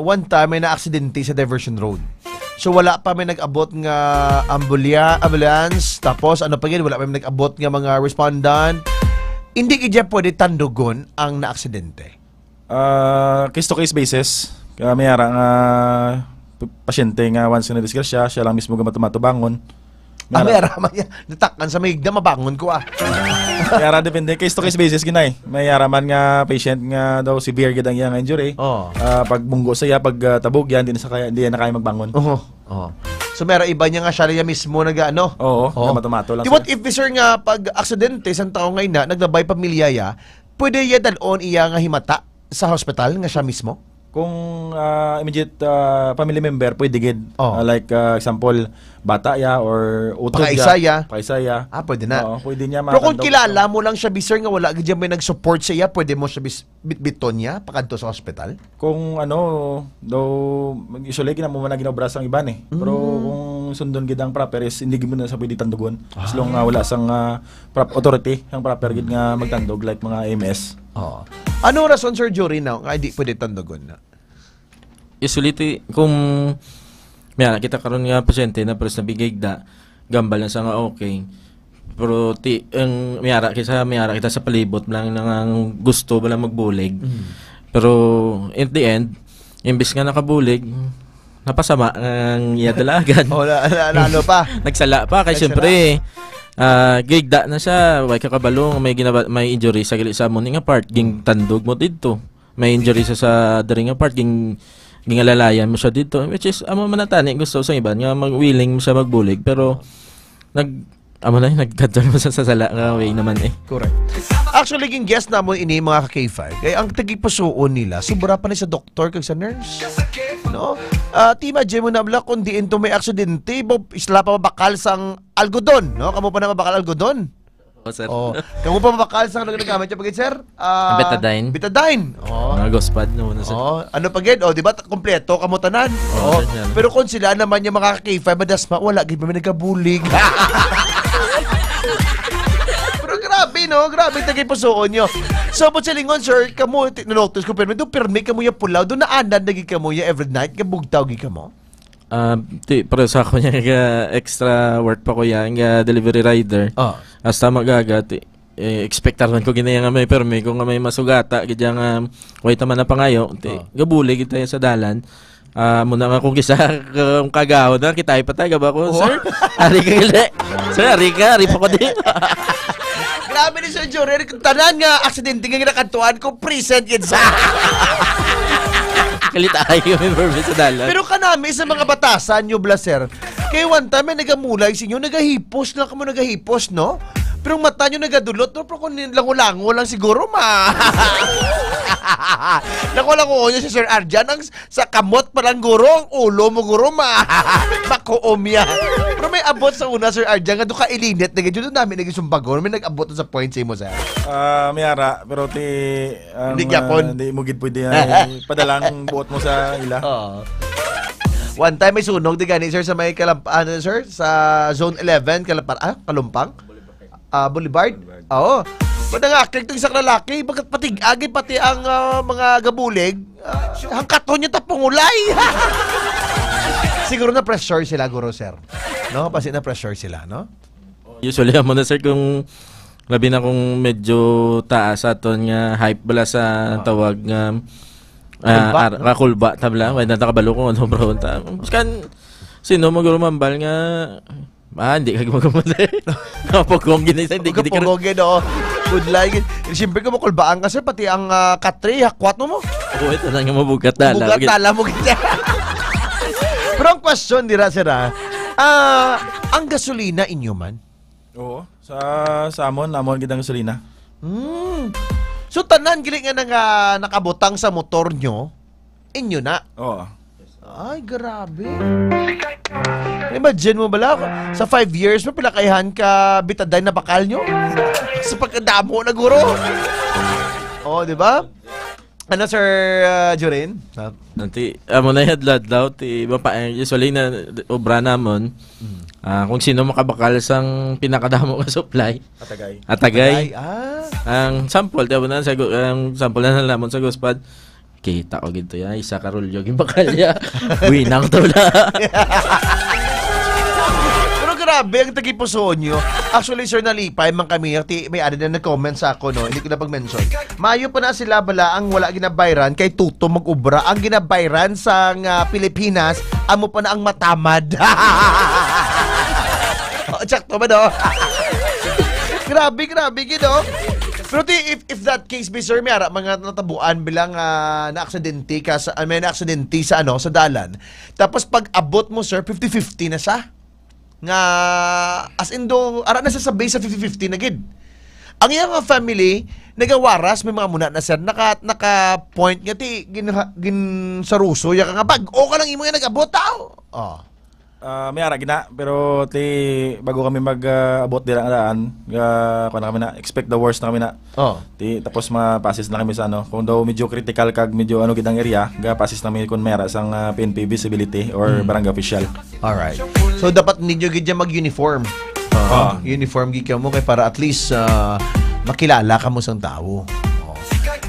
one time may na-aksidente sa Diversion Road. So wala pa may nag-abot nga ambulance, tapos ano pa gid wala pa may nag-abot nga mga respondent. Hindi kaya pwede tandugon ang na-aksidente. Case to case basis. Mayara nga pasyente nga once na discuss siya lang mismo gamatubangon. May araman niya. Natakkan sa maigda, mabangon ko Kaya depende. Case to case basis ginay. May araman nga patient nga daw severe gid ang iyang injury. Pag bunggo siya, pag tabog yan, hindi na kaya magbangon. So meron iba niya nga siya mismo nag-ano? Oo, matumato lang. What if sir nga pag aksidente isang tao ngayon na naglabay pamilya ya, pwede ya dalon iya nga himata sa hospital nga siya mismo? Kung immediate family member, pwede gid. Like example, bata ya or utod ya. Pakaisa ya. Pwede na. Oo, pwede niya. Pero kung kilala mo lang siya, sir, nga wala gid may nag-support sa iya, pwede mo siya bitbiton niya pakanto sa hospital? Kung usually mo man ginobras ang iban Pero kung sundon gid ang proper is hindi gid mo na sa pwede tandugon. As long wala sang authority ang proper gid nga magtandog like mga AMS. Ano rason, Sir Jory, na hindi pwede tandugon na? Usually, kung kita karon nga pasyente na pres nabigay da, gambal na sa nga okay. Pero mayara kita sa palibot lang nang gusto bala magbulig. Pero in the end, imbis nga nakabulig, napasama ang iyadalagan. Lalo pa. Nagsala pa kay siyempre gigda na siya, way kakabalong may injury sa gili sa morning part, ging tandog mo dito. May injury sa daring part, gingalalayan mo siya dito, which is amo manatani gusto sa iba nga willing mo siya magbulig, pero nagkadal mo sa sala nga way naman Correct. Actually, ging guest na mo ini mga ka-K5. Kaya ang tagipasuon nila, sobra pa ni sa doktor kag sa nurse. No? Tima, mo na bala, kung diin to may aksidente, isla pa mabakal sang algodon. No? Kamu pa na mabakal algodon? Sir. Kamu pa mabakal sang nagagamit siya pagit, sir? Betadine. Betadine. Mga gospad no, sir. Ano pagit? Di ba? Kompleto, kamutanan. Pero kung sila naman yung mga K5, madasma, wala, gid may nagabulig. Grabe, no? Grabe tagipusoon nyo. So, but sa lingon, sir, kamo, notice ko, pero permi kamo yung pulaw, doon naanad naging kamo yung every night, kabugtaw gig kamo? Pero sa ako niya, extra work pa ko yan, delivery rider. Hasta magagat, expectar man ko ginaya nga may permi, kung may masugata, gidya nga, wait naman na pangayo, gabuli kita sa dalan. Muna nga kung kisa kung kagaw na, kita ipatay, gaba ko, sir, ari ka gali. Sir, ari pa ko di. Grabe ni Sir Jory, tanan nga aksidente nga nakantuan ko, present yun sa kalitahay yung permit sa dalan. Pero kanami sa mga batasan nyo, Blaser, kay one time may nagamulay sa inyo, nagahipos lang kamo nagahipos, no? Pero mata nyo nagadulot, no? Pero kung lango-lango lang siguro, Nakulango nyo si Sir Arjan, sa kamot palang guro, ang ulo mo guro, makuom yan. Pero may abot sa una, Sir Arjan, nga doon ka ilinit, doon namin naging sumbagon, may nag-abot sa point sa mo, sir. Mayara, pero hindi gyapon. Hindi mo gid pwede padalang buot mo sa ila. One time may sunog di gani, sir, sa may sir, sa Zone 11, Kalumpang? Boulevard? Oo. Pwede nga, itong isang lalaki, bagat patig-agi pati ang mga gabulig, hangkaton niya tapungulay. Siguro na pressure sila, guro, sir. No? Kasi na pressure sila, no? Usually, mo na, sir, kung labi na kung medyo taas aton nga hype bala sa tawag nga rakulba tabla, way na takabalo ko ano bro. Kan sino maguro mambal nga hindi ka gumagamay. Napagong ginisa, hindi ka no. Good luck. Siyempre ka makulbaan ka, sir, pati ang katri, hakwat mo. Oo, ito na nga mabugat tala. Mabugat tala mo. Pero ang question, dira, sir, ang gasolina inyo man? Oo, sa amon kitang gasolina. So, tanan, giling nga nakabutang sa motor nyo, inyo na? Oo. Ay, grabe. Imagine mo bala, sa 5 years mo, pilakayhan ka bitaday na bakal nyo? Sa pagkadamo na guro. Di ba? Ano, Sir Jorin? Nanti, amo na yadlad daw, usually na obra namon, kung sino makabakal sang pinakadamo ka supply. Atagay. Ang sample, ang sample na nalamon sa Gospad, kita ko ginto ya, isa karulyo yung bakal ya. Winang to na. Pero grabe ang tagipusoon nyo. Actually, sir, nalipay man kami. May ada na nag-comment sa ako, no? Hindi ko na pag-mention. Mayo pa na sila bala ang wala ginabayran kay Tuto mag-ubra. Ang ginabayran sa Pilipinas, amo pa na ang matamad. Tsakto ba, no? Grabe, gino. Pero if that case be, sir, may mga natabuan bilang na-aksidente ka sa, may na-aksidente sa, sa dalan. Tapos pag abot mo, sir, 50-50 na siya. Nga, as in do, na sasabi sa 50-50 na gid. Ang iyang family, nagawaras, may mga muna na, sir, naka-point nga, gin sa ruso, yaka nga, o ka lang imo nga nag-abot, tao. May ara gina, pero bago kami mag-abot dira daan, kung na kami na expect the worst na kami na. Tapos ma-passes na kami sa kung daw medyo critical kag medyo gidang area, passes namin kung may ara sang PNP visibility or barangay official. Alright. So dapat ninyo gid mag-uniform. Uniform gid ka mo kay para at least makilala ka mo sang tao.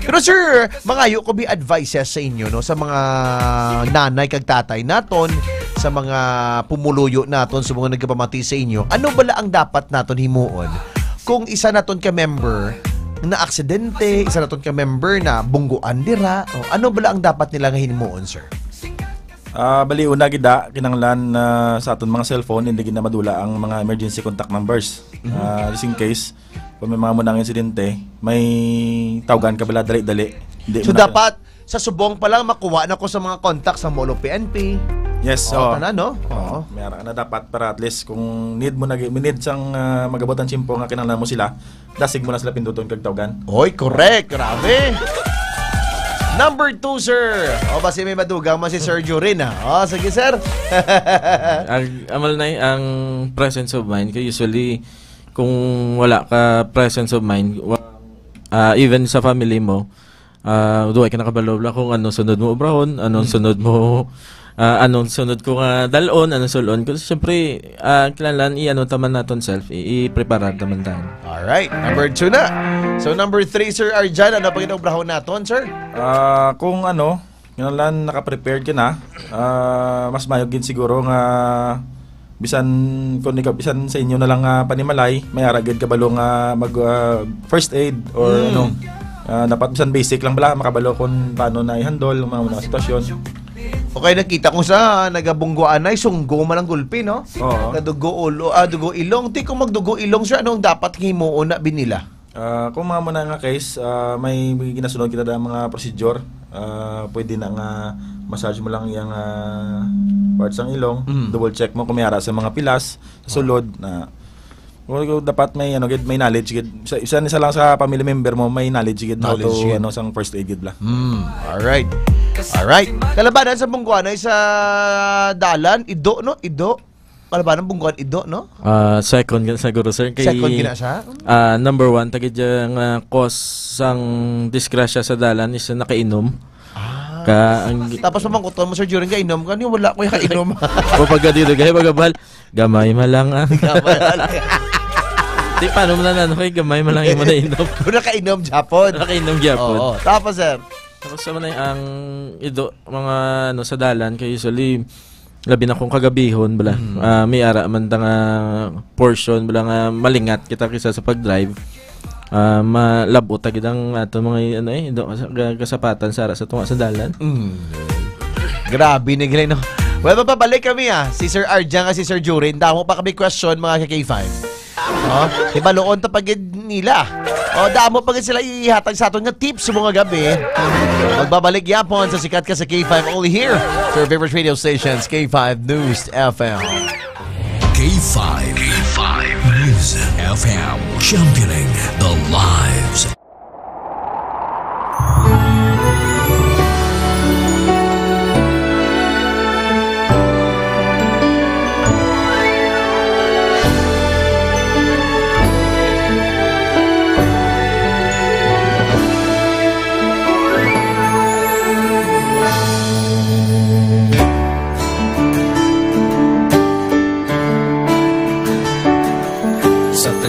Pero sir, mangayo ko bi advices sa inyo sa mga nanay kag tatay naton, sa mga pumuluyo naton, sa mga nagkapamati sa inyo. Ano bala ang dapat naton himuon kung isa naton ka member na aksidente, isa naton ka member na bungguan dira? Ano bala ang dapat nila nga himuon, sir? Bali una gida kinanglan sa aton mga cellphone hindi gina madula ang mga emergency contact numbers. Just in case kung may mga munang insidente, may tawagan ka bala dali-dali. So dapat sa subong pa lang makuha na ko sa mga contact sa Molo PNP. Yes, may ara na dapat para at least kung need mo need sang magabot ang chimpo nga kinahanglan mo sila, dasig mo na sila pinduton kag tawagan. Oy, correct. Grabe. Number 2, sir. Basi may madugang mo si Sir Jurin, sige, sir. Amal na ang presence of mind. Kaya usually, kung wala ka presence of mind, even sa family mo, duway ka nakabalobla kung anong sunod mo obrahon, anong sunod mo, anong sunod ko nga dalon, anong sulon. Kasi syempre, kailangan taman naton self, i-prepare taman tayo. Alright, number 2 na. So number 3, Sir Arjan, ano pa ginobrahon naton, sir? Kung kailangan naka-prepared ka na, mas mayog din siguro nga bisan kung ikaw bisan sa inyo na lang panimalay, may aragid kabalo nga mag first aid or dapat bisan basic lang bala makabalo kung paano na i-handle ang mga sitwasyon. Okay, nakita ko sa nagabungguan ay sunggo man ang gulpi, no? Oo. Dugo ilong. Ti kung magdugo ilong, sir, anong dapat himuon na binila? Kung mga muna nga case, may ginasunod kita na mga procedure. Pwede na nga massage mo lang yung parts ng ilong, double check mo kung may ara sa mga pilas, sa sulod na dapat may may knowledge gid. Isa lang sa family member mo may knowledge gid na to sang first aid gid bla. Alright. Kalabanan sa bungguan ay sa dalan Ido. Kalabanan bungguan Ido, no? Second siguro, sir. Second gina siya? Number 1 tagid yung cause sang disgrasya sa dalan is nakainom. Tapos mamangkuton mo, sir, during kainom ka, wala ko yung kainom. O pagka dito, bagabal, gamay malang Di paano mo na gamay malang yung manainom. Kung nakainom, Japon. Oo. Tapos, sir? Tapos naman ang mga sa dalan, kaya usually, labi na kung kagabihon, bala, may ara man portion, bala nga malingat kita kisa sa pag-drive. Malabot agad ang ato mga kasapatan sa tunga sa dalan. Grabe ni Glenn, no? Well, mapabalik kami si Sir Arjan at si Sir Jurin. Damo pa kami question mga K5. Ibaloon ta pagid nila. Damo pagid sila ihatag sa aton nga tips sa mga gabi. Magbabalik yapon sa sikat ka sa K5 only here sa your favorite radio stations, K5 News FM. K5 News FM, championing the lives.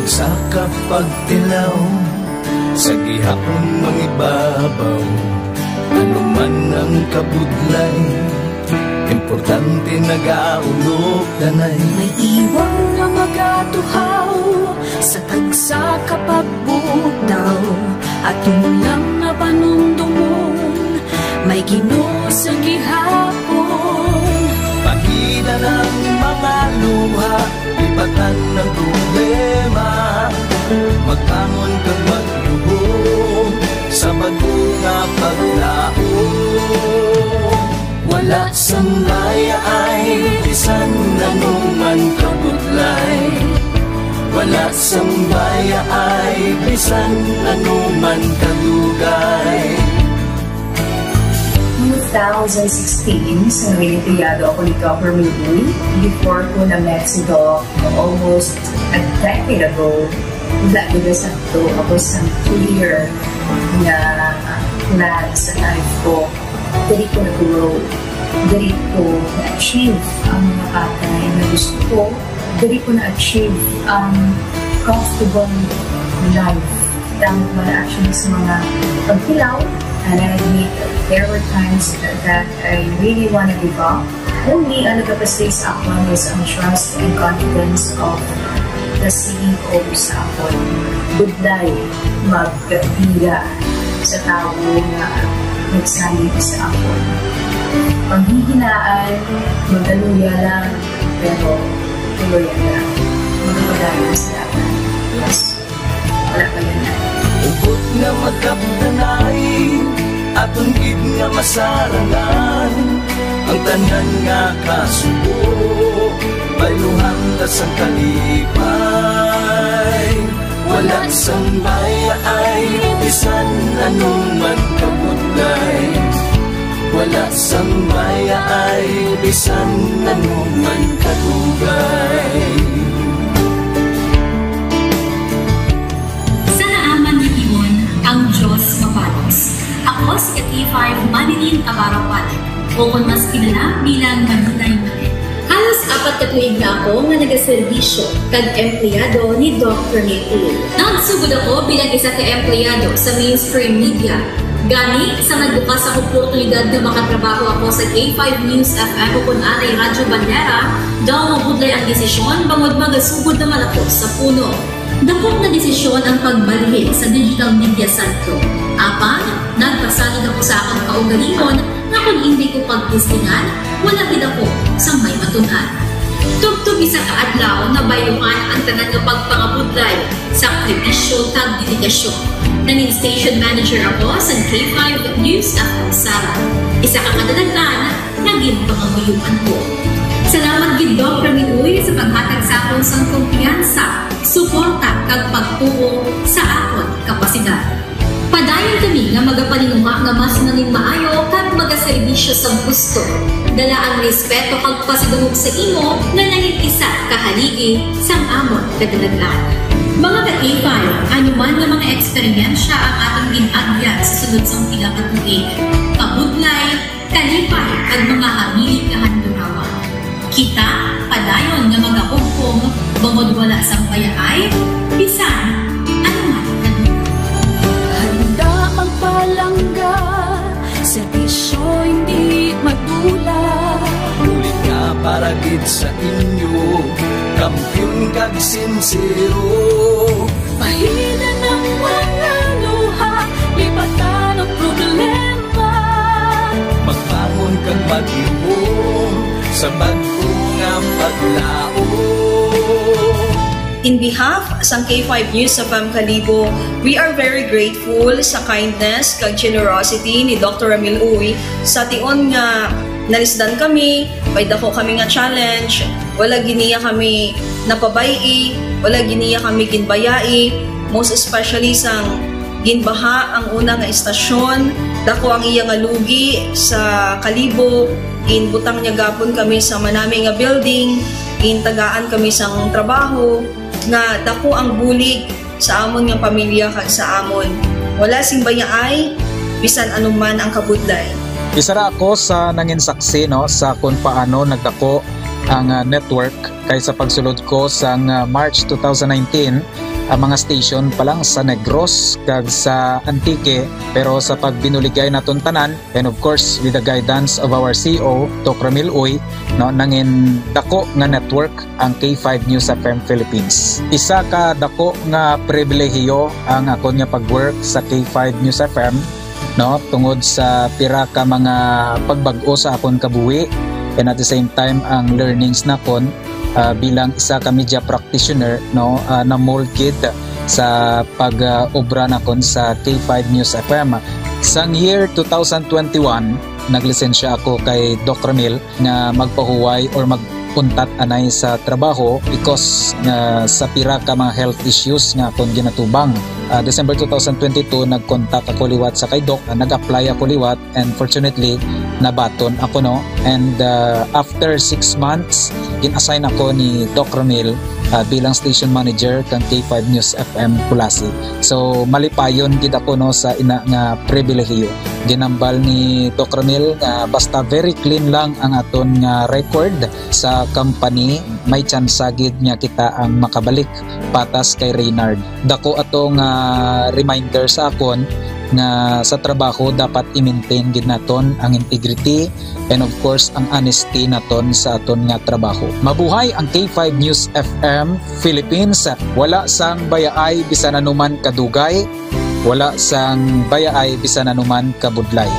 Sa kapagtilaw, sa gihapon mangibabaw, ano man ang kabudlay, importante nagaulog danay. May iwang nga magatuhaw, sa tagsa kapagbutaw, at yung lang nga panumdumon, may Ginoo sa gihapon. Pangina ng mga luha, ibatan ng sambaya ay bisan anuman kadugay. 2016, sa Olimpiado ako ni Dr. Miguel. Before ko na-met si Doc almost a decade ago, sakto ako sa clear na plan sa life ko. Dali ko na-grow. Dali ko na-achieve ang mga patay na gusto ko. Dali ko na-achieve ang comfortable life. Dahil wala actually sa mga pagkilaw. And I admit there were times that I really want to give up. Only ang nagkapastis ako is ang trust and confidence of the CEO sa ako. Budlay magkabila sa tao na nagsalit sa ako. Panghihinaan, magdaluya lang, pero tuloy lang. Magpadayon sa laban. Yes, wala pa yan. Ubot nga magkaptanay, atong gid nga masarangan, ang tanan nga kasubo, bayluhan ta sa kalipay. Wala sambaya ay bisan anuman kabudlay. Wala sambaya ay bisan anuman kadugay. Ang Diyos mapalos. Ako si K5 Manilin Abarapalit, o kung mas kilala bilang Manunay Manin. Halos 4 ka tuig na ako nga nagaserbisyo kag empleyado ni Dr. Miguel. Nagsugod ako bilang isa ka empleyado sa mainstream media. Gani sa nagbukas sa oportunidad na makatrabaho ako sa K5 News FM o kung atay Radyo Bandera, daw mabudlay ang desisyon bangod magasugod naman ako sa puno. Dakot na desisyon ang pagbalik sa digital media sentro. Apan, nagpasalid ako sa akong kaugalingon na kung hindi ko pagtistingan, wala gid ako sa may matunan. Tugtog isa ka adlaw na bayuhan ang tanan nga pagpangabudlay sa sakripisyo kag dedikasyon. Nanging station manager ako sa K5 News FM Sala. Isa ka kadagdagan, naging panganguyuan ko. Salamat gid Dr. Miguel sa paghatag sa akong sang kumpiyansa, suporta kag pagtuo sa akon kapasidad. Padayon kami nga magapaninunga nga mas naning maayo kag magaserbisyo sa gusto. Dala ang respeto kag pasidungog sa imo nga nanging isa kahaligi sang amon kadalaglan. Mga ka-K5, anuman nga mga eksperyensya ang atong ginagyan sa sunod sang pila ka tuig. Kabudlay, kalipay kag mga habilig kahandurawan. Kita, padayon nga magahugpong, bangod wala sang payaay, bisan, anuman kanina. Handa magpalangga, servisyo hindi magdula. Ulit nga para gid sa inyo, kampiyon kag sincero. Mahina ng mga luha, lipatan ang problema. Magbangon kag mag-iwong, sa bago nga paglao. In behalf sa K5 News FM Kalibo, we are very grateful sa kindness kag generosity ni Dr. Ramil Uy sa tion nga nalisdan kami, may dako kami nga challenge, wala giniya kami napabayi, wala giniya kami ginbayai, most especially sang ginbaha ang una nga istasyon, dako ang iya nga lugi sa Kalibo, ginbutang niya gapon kami sa manami nga building, gintagaan kami sang trabaho, nga dako ang bulig sa amon nga pamilya kag sa amon. Wala sing bayaay, bisan anuman ang kabudlay. Isa ra ako sa nangin saksi no sa kung paano nagdako ang network kay sa pagsulod ko sa March 2019 ang mga station pa lang sa Negros kag sa Antique, pero sa pagbinuligay naton tanan and of course with the guidance of our CEO Dr. Ramil Uy no nangin dako nga network ang K5 News FM Philippines. Isa ka dako nga pribilehiyo ang akon nga pagwork sa K5 News FM no tungod sa pira ka mga pagbag-o sa akon kabuhi and at the same time ang learnings nakon bilang isa ka media practitioner no na molded sa pag-obra nakon sa K5 News FM. Sang year 2021 naglisensya ako kay Dr. Ramil nga magpahuway or untat anay sa trabaho because sa pira ka mga health issues nga akong ginatubang. December 2022 nag-contact ako liwat sa kay Doc, nag-apply ako liwat and fortunately nabaton ako no. And after 6 months gin-assign ako ni Doc Ramil bilang station manager kang K5 News FM Kulasi. So malipayon gid ako no sa ina nga pribilehiyo. Ginambal ni Doc Ramil basta very clean lang ang aton nga record sa company, may chance gid nga kita ang makabalik patas kay Reynard. Dako atong reminder sa akon nga sa trabaho dapat i-maintain gid naton ang integrity and of course ang honesty naton sa aton nga trabaho. Mabuhay ang K5 News FM Philippines. Wala sang bayaay bisan anuman kadugay, wala sang bayaay bisan anuman kabudlay.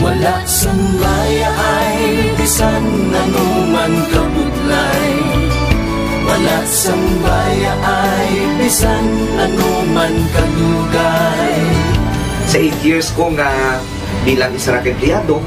Wala sang bayaay bisan anuman kabudlay. Wala sang bayaay bisan anuman kadugay. Sa 8 years ko nga bilang isa ra empleyado,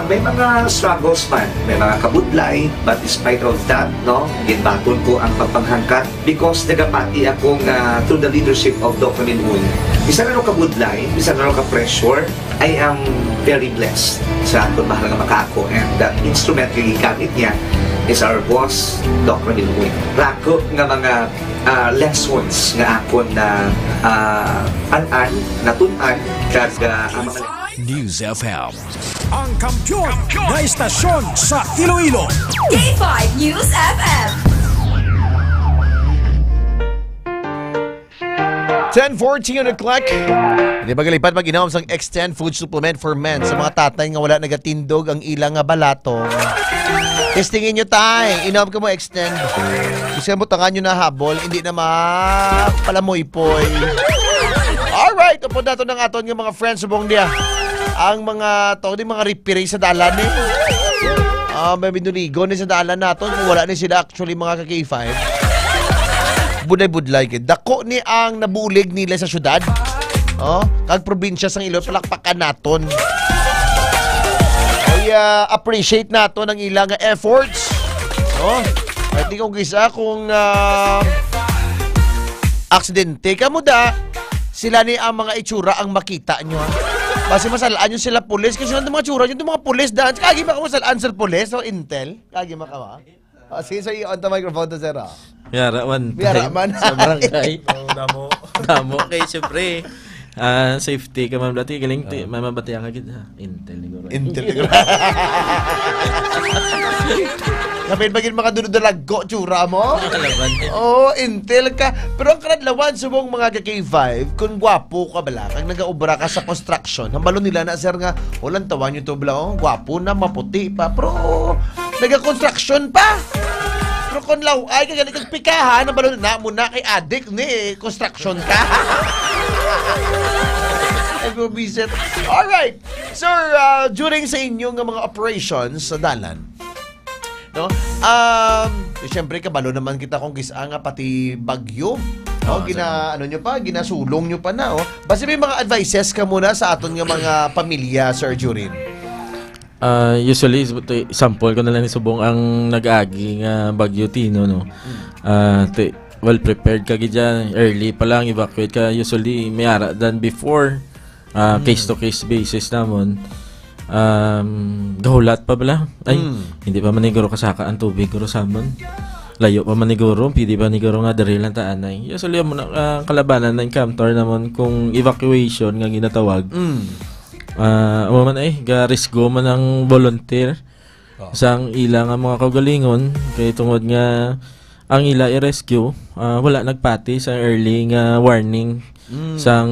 may mga struggles man, may mga kabudlay, but despite of that, no, ginbaton ko ang pagpanghangkat because nagapati ako nga through the leadership of Dr. Minun. Isa na kabudlay, isa na ka-pressure, I am very blessed sa atong mahal nga makako, and the instrument nga gigamit niya is our boss, Dr. Minun. Rako nga mga lessons nga akon na an-an, natun-an, kag ang mga News FM. Ang kampiyon na istasyon sa Iloilo. K5 News FM. 10:14 on the clock. Hindi ba galipat mag-inom sang X10 food supplement for men sa mga tatay nga wala nagatindog ang ilang nga balato. Testingin nyo tay, inom ka mo X10. Kasi mo tangan nyo na habol, hindi na mapalamoy-poy. Alright, upod nato ng aton nga mga friends sa buong dia. Ang mga to, mga ripiri sa dalan eh. May binunigo ni sa dalan naton kung wala ni sila actually mga ka-K5. Buday-budlay kid. Dako ni ang nabulig nila sa syudad. Kag probinsya sang Iloilo, palakpakan naton. Appreciate naton ang ilang efforts. Pwede kong gisa kung aksidente ka mo da, sila ni ang mga itsura ang makita nyo. Basi masalaan nyo sila pulis. Kasi yung mga tsura nyo, yung mga pulis daan. Kagi ba ka masalaan sa pulis o intel? Kagi ba ka ba? Sige, so on the microphone to Zera. Yara, one time. Yara man. Sa barangay. Damo. Kay siyempre. Safety ka man dati galing mamabati ang agad intel ni guro. Kapit bagin makadunod na laggo tsura mo. Intel ka. Pero ang kanadlawan subong mga K5 kung gwapo ka bala kag nagaobra ka sa construction. Hambalo nila na sir nga walang tawan yung tubla gwapo na maputi pa pero naga-construction pa. Pero kung ay kagaling kag pikahan hambalo na muna kay adik ni construction ka. Alright. Sir, during sa inyong mga operations sa dalan, no? Siyempre kabalo naman kita kung gisa nga pati bagyo. Ginasulong nyo pa na. Basta may mga advices ka muna sa aton nga mga pamilya, Sir Jurin. Usually, sample ko na lang ni Subong ang nag-agi nga bagyo Tino, no? Well prepared ka dyan, early pa lang evacuate ka, usually mayara than before. Case to case basis namon. Gahulat pa bala. Ay, hindi pa maniguro kasaka ang tubig guro samon. Layo pa maniguro, pwede pa maniguro nga dari lang taanay. Usually mo na kalabanan na encounter namon kung evacuation nga ginatawag. Man ay garisgo man ang volunteer sang ilang nga mga kaugalingon kay tungod nga ang ila i-rescue, wala nagpati sa early nga warning sang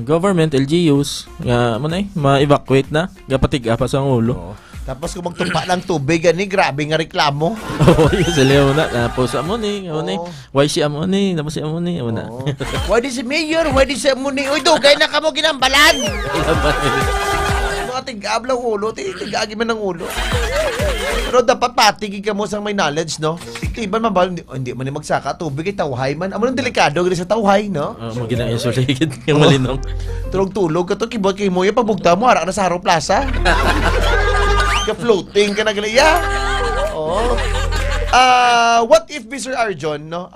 government, LGUs, nga manay, ma-evacuate na, gapatiga pa sa ulo. Tapos kung magtumpa ng tubig, grabe nga reklamo. Usually mo na, tapos amo ni, why si amo ni, tapos si amo ni, why di si Mayor, why di si amo ni, uy, dugay na ka mo ginambalan. Mga tig-ablang ulo, tig-agi man ng ulo. Pero dapat patigig ka mo sa may knowledge, no? Tiban man ba, hindi man magsaka, tubig ay tawhay man. Amo nang delikado, gani sa tawhay, no? Magina yung suligid, yung malinong. Tulog-tulog ka to, kibot kay mo, yung pabugta mo, harap na sa Haro Plaza. Ka-floating ka na gali, What if, Mr. Arjon, no?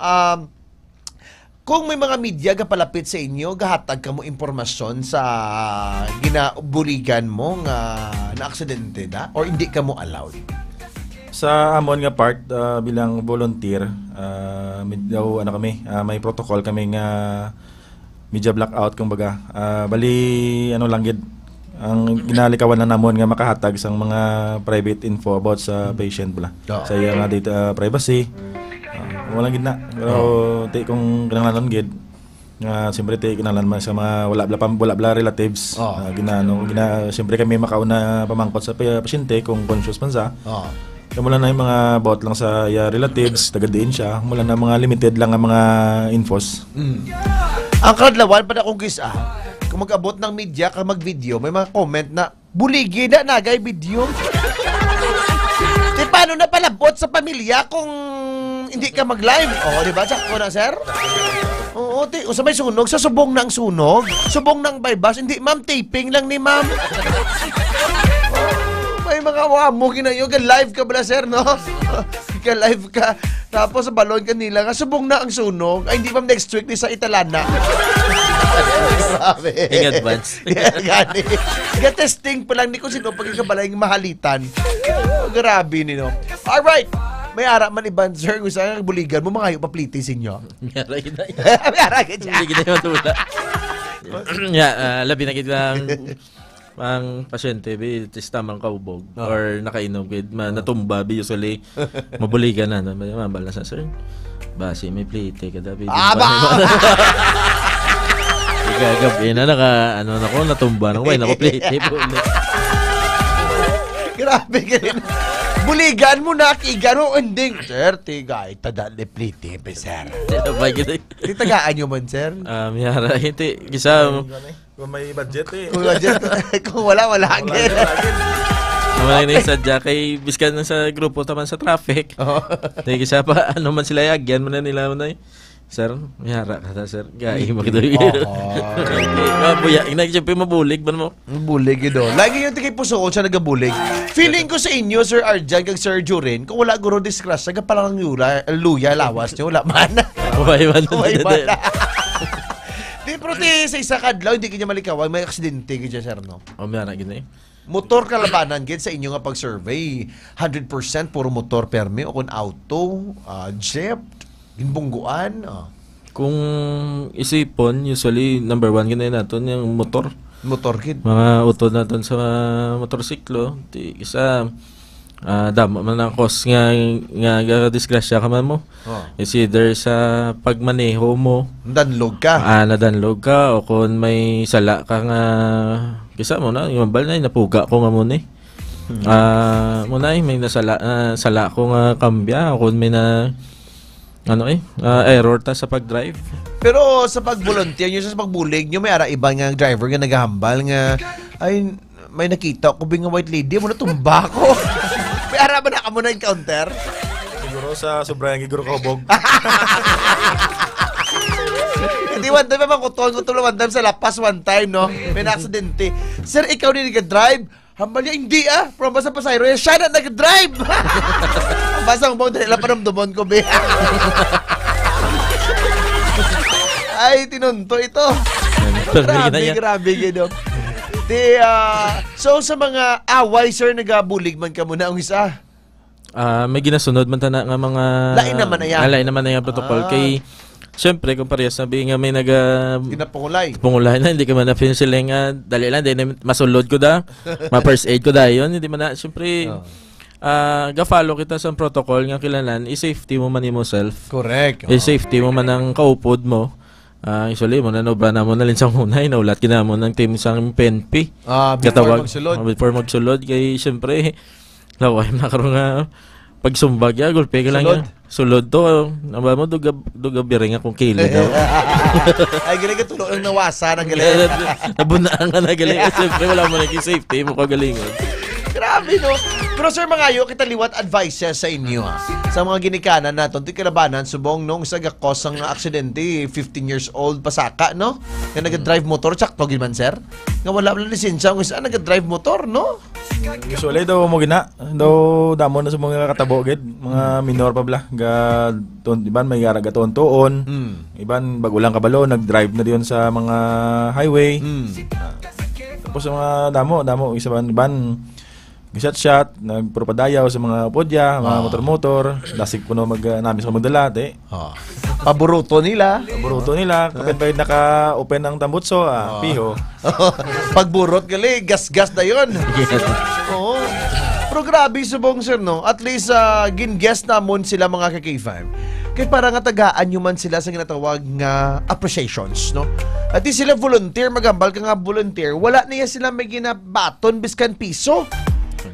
Kung may mga media gapalapit sa inyo, gahatag ka mo impormasyon sa ginabuligan mo nga na-aksidente da? Or hindi ka mo allowed? Sa amon nga part, bilang volunteer, medyo ano kami, may protocol kami nga media blackout kumbaga. Bali ano lang gid ang ginalikawan na namon nga makahatag sang mga private info about sa patient bala. Sa iya nga data privacy. Walang gid na. Pero ti kung kinahanglan gid nga siyempre ti kinahanglan man sa mga wala bla relatives. Siyempre kami makauna pamangkot sa pasyente kung conscious man sa. Mula na yung mga bot lang sa relatives, taga-diin siya. Mula na mga limited lang ang mga infos. Ang kadlawan pa na kung gisa, kung mag-abot ng media ka mag-video, may mga comment na, buligi na nagay video. Paano na palabot sa pamilya kung hindi ka mag-live? Oo, di ba? Sakto na, sir? Oo, sa may sunog, sa subong ng sunog, subong ng bypass, hindi, ma'am, taping lang ni ma'am. May mga wamo kinayo, live ka bala, sir, no? Live ka, tapos sa balon kanila, subong na ang sunog. Ay, hindi ma'am, next week, ni sa Italana. Grabe. In advance. Gani. Testing pa lang, ni ko sino pagkakabalay ng mahalitan. Grabe, nino. Alright. May ara man iban, sir, kung saan ang buligan mo, mga yung paplitis inyo. May ara kita. May ara kita. Hindi kita matula. Labi na kita ang pasyente is tamang kaubog or nakainom with natumba usually mabuligan na mabala sa sir basi may plate ka dapat gagabi na nako natumba nang may nako plate grabe ka rin buligan mo na kigan mo ending sir tigay tadali plate sir titagaan nyo man sir miyara hindi kisa kung may budget kung wala agad. Naman na yung sadya kay biskan sa grupo taman sa traffic. Dahil kisa pa ano man sila yagyan mo na nila mo na sir, mayara ka ta sir. Gaya mo kito. Mabuya, siyempre mabulig ba mo? Mabulig ito. Lagi yung tigay puso ko siya nagabulig. Feeling ko sa inyo, Sir Arjan, kag Sir Jurin, kung wala guro discrash, naga palang luya, lawas nyo, wala man. Kuway man. Di pero sa isa kadlaw hindi kanya malikawan may aksidente kanya sir no. Mayara gid Motor kalabanan gid sa inyo nga pag-survey 100% puro motor permi o kun auto, jeep, ginbungguan. Kung isipon usually number 1 gid naton yung motor. Motor gid. Mga utod naton sa motorsiklo, ti isa damo man ang cause nga disgrasya ka man mo. Is either sa pagmaneho mo nadanlog ka. Nadanlog ka o kung may sala ka nga kisa mo na yung bal na napuga ko nga mo ni. Muna may sala ko nga kambya o kung may na error ta sa pag-drive. Pero sa pag-volunteer nyo, sa pagbulig nyo, may ara ibang nga driver nga naghahambal nga ay may nakita ko bing white lady mo natumba ko. May ara ba na ka mo na encounter? Siguro sa sobrang giguro ka hubog. Hindi one time ko one time sa lapas one time no. May na-aksidente. Sir, ikaw din nag-drive? Hambal niya, hindi From basa pasayro, siya na nag-drive. Basa mo dahil lang panamdumon ko, be. Ay, tinunto ito. Grabe, gino. So, sa mga away, sir, nagabulig man ka muna ang isa? May ginasunod man ta na nga mga... Lain naman na yan. Protocol. Kay, siyempre, kung parehas sabi nga may ginapungulay na, hindi ka man na-finishing dali lang, dahil masulod ko da, ma-first aid ko da yun, hindi man na, siyempre, ga-follow kita sa protocol nga kilalan, i-safety mo man mo self. Correct. I-safety mo man ang kaupod mo. Usually mo na nobra na mo na linsang hunay naulat kina mo ng team sang PNP before magsulod kay syempre laway makaroon nga pagsumbag gulpe ka lang yan sulod to naba mo duga biring akong kilo daw ay galing ka tulog ang nawasa ng galing nabunaan ka na galing syempre wala mo naging safety mo kagalingon Grabe, no? Pero sir, mangayo, kita liwat advices sa inyo, sa mga ginikanan naton, ti kalabanan, subong nung sa gakos ang aksidente, 15 years old, pasaka, no? Nga nag-drive motor, tsakto, man, sir? Nga wala lang lisensya, kung saan nag-drive motor, no? Usually daw mo gina, daw damo na sa mga katabo, gid, mga minor pa bla, iban may garaga tuon, iban bagulang kabalo, nag-drive na diyon sa mga highway. Tapos sa mga damo, isa iban shot, nagpropadayaw sa mga podya, mga motor-motor, dasig puno namin sa magdalate. Paboruto nila, kapit naka-open ang tambutso, piho. Pagburot gali, gas-gas na yun. Oo. Pero grabe subong sir, no? At least gin-guess namon sila mga ka-K5. Kaya parang tagaan nyo man sila sa ginatawag nga appreciations, no? At di sila volunteer, magambal ka nga volunteer, wala niya sila may ginabaton biskan piso.